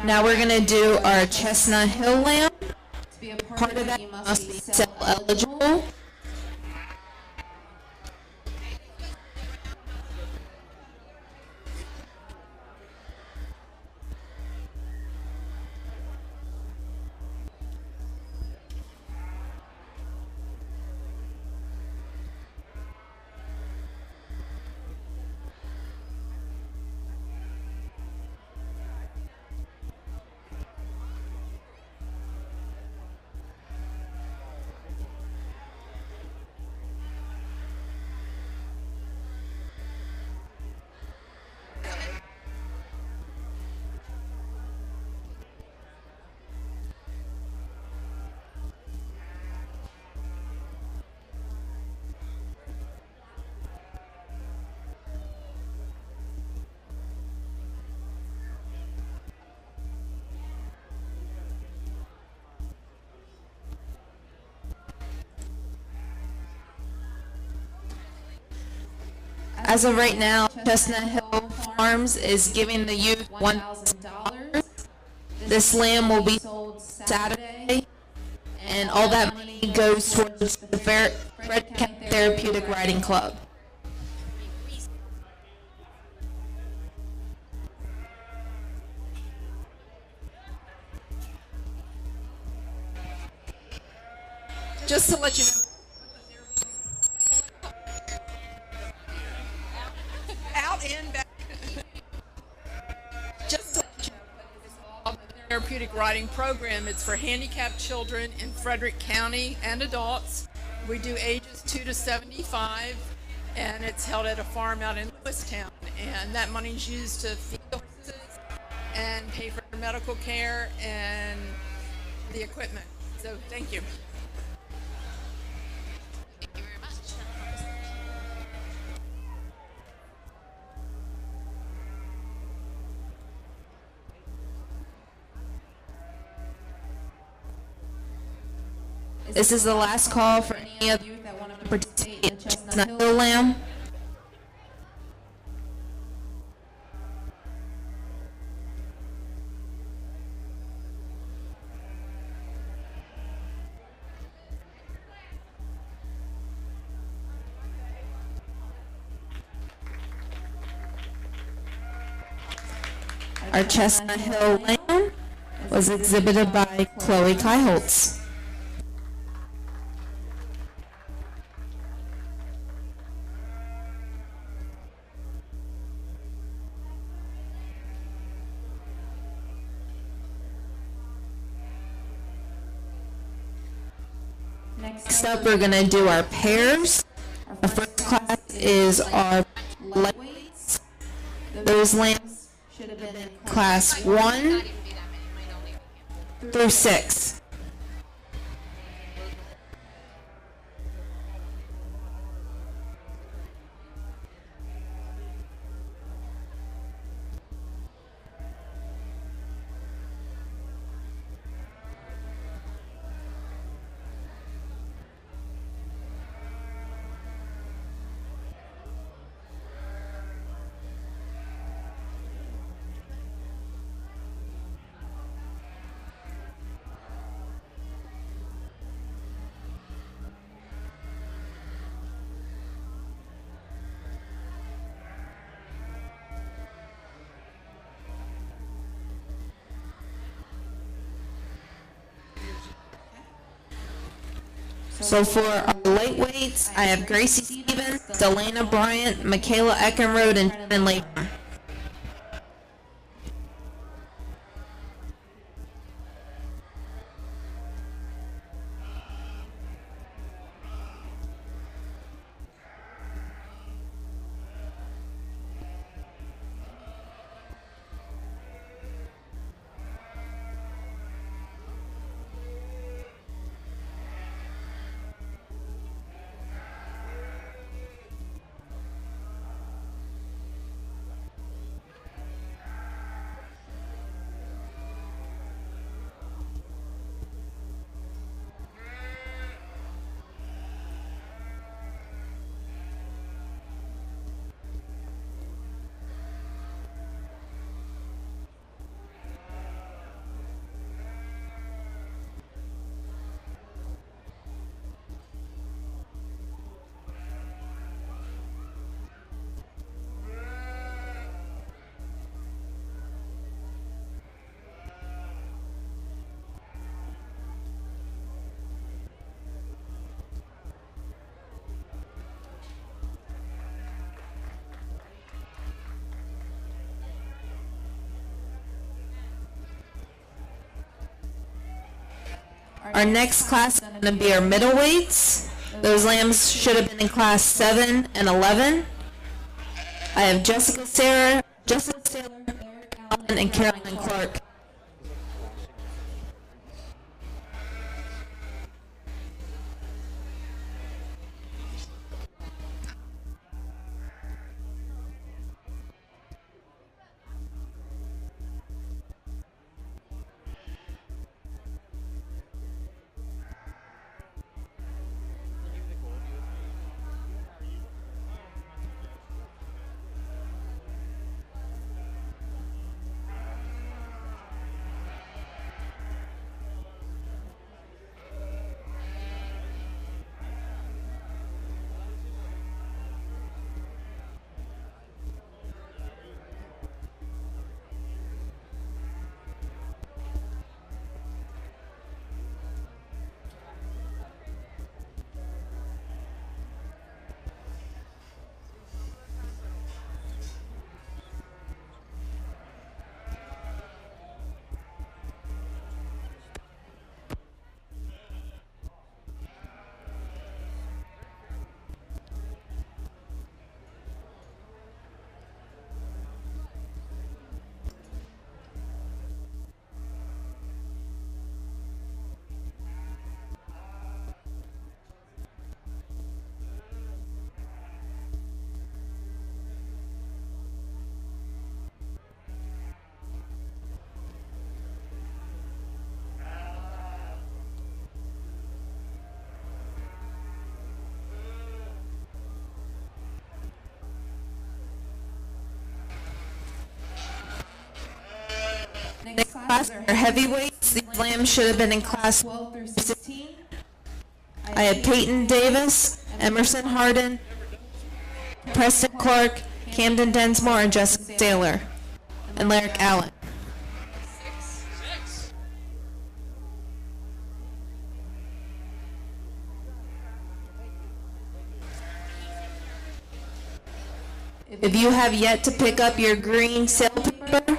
[SPEAKER 1] Now we're gonna do our Chestnut Hill lamb. Part of that, you must be sale eligible. As of right now, Chestnut Hill Farms is giving the youth $1,000. This lamb will be sold Saturday, and all that money goes towards the Fred County Therapeutic Riding Club.
[SPEAKER 7] Just to let you know. Out and back. Just to let you know, the therapeutic riding program. It's for handicapped children in Frederick County and adults. We do ages 2 to 75, and it's held at a farm out in Lewistown. And that money's used to feed the horses and pay for medical care and the equipment. So thank you.
[SPEAKER 2] Thank you very much.
[SPEAKER 1] This is the last call for any of you that want to participate in Chestnut Hill lamb. Our Chestnut Hill lamb was exhibited by Chloe Kaiholtz. Next up, we're going to do our pairs. Our first class is our lightweights. Those lambs should have been in class 1
[SPEAKER 2] Not even be that many. Might only be
[SPEAKER 1] through 6. So for our lightweights, I have Gracie Stevens, Delana Bryant, Michaela Eckenrode, and Devin Latham. Our next class is going to be our middleweights. Those lambs should have been in class 7 and 11. I have Jessica Saylor, Eric Allen, and Carolyn Clark. Next class are heavyweights. These lambs should have been in class 12 through 16. I have Peyton Davis, Emerson Harden, Preston Clark, Camden Densmore, and Jessica Saylor, and Lyric Allen. If you have yet to pick up your green sale paper,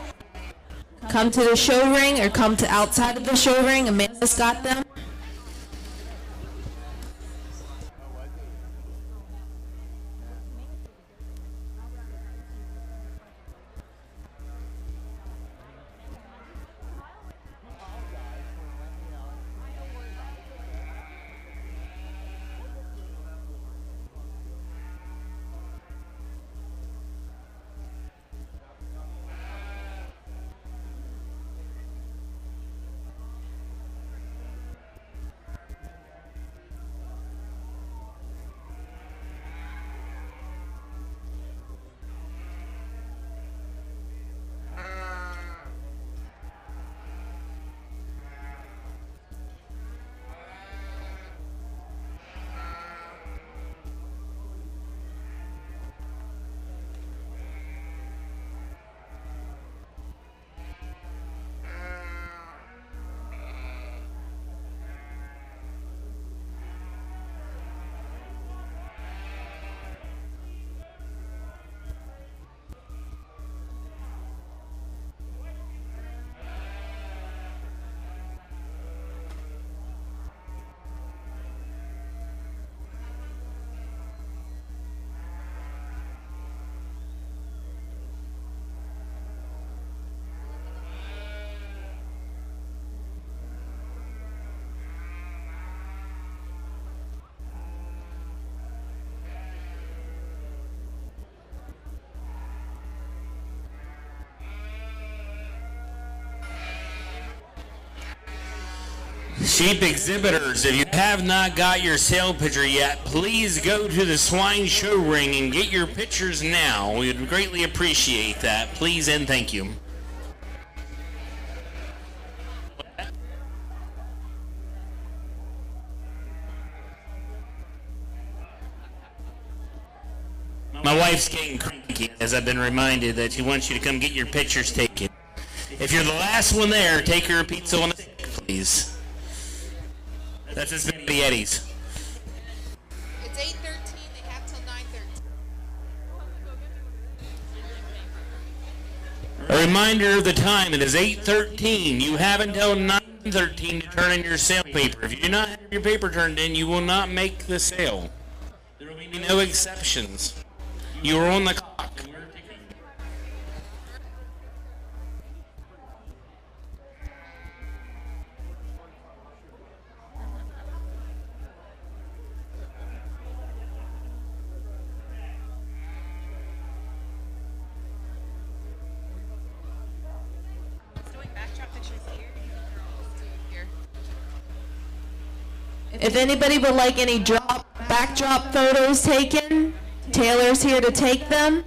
[SPEAKER 1] come to the show ring or come to outside of the show ring. Amanda's got them.
[SPEAKER 8] Sheep exhibitors, if you have not got your sale picture yet, please go to the swine show ring and get your pictures now. We would greatly appreciate that. Please and thank you. My wife's getting cranky as I've been reminded that she wants you to come get your pictures taken. If you're the last one there, take her a pizza on a stick, please. That's just the Eddie's.
[SPEAKER 1] It's 8:13. They have till 9:13.
[SPEAKER 8] A reminder of the time. It is 8:13. You have until 9:13. 11:13 to turn in your sale paper. If you do not have your paper turned in, you will not make the sale. There will be no exceptions. You are on the clock.
[SPEAKER 1] If anybody would like any backdrop photos taken, Taylor's here to take them.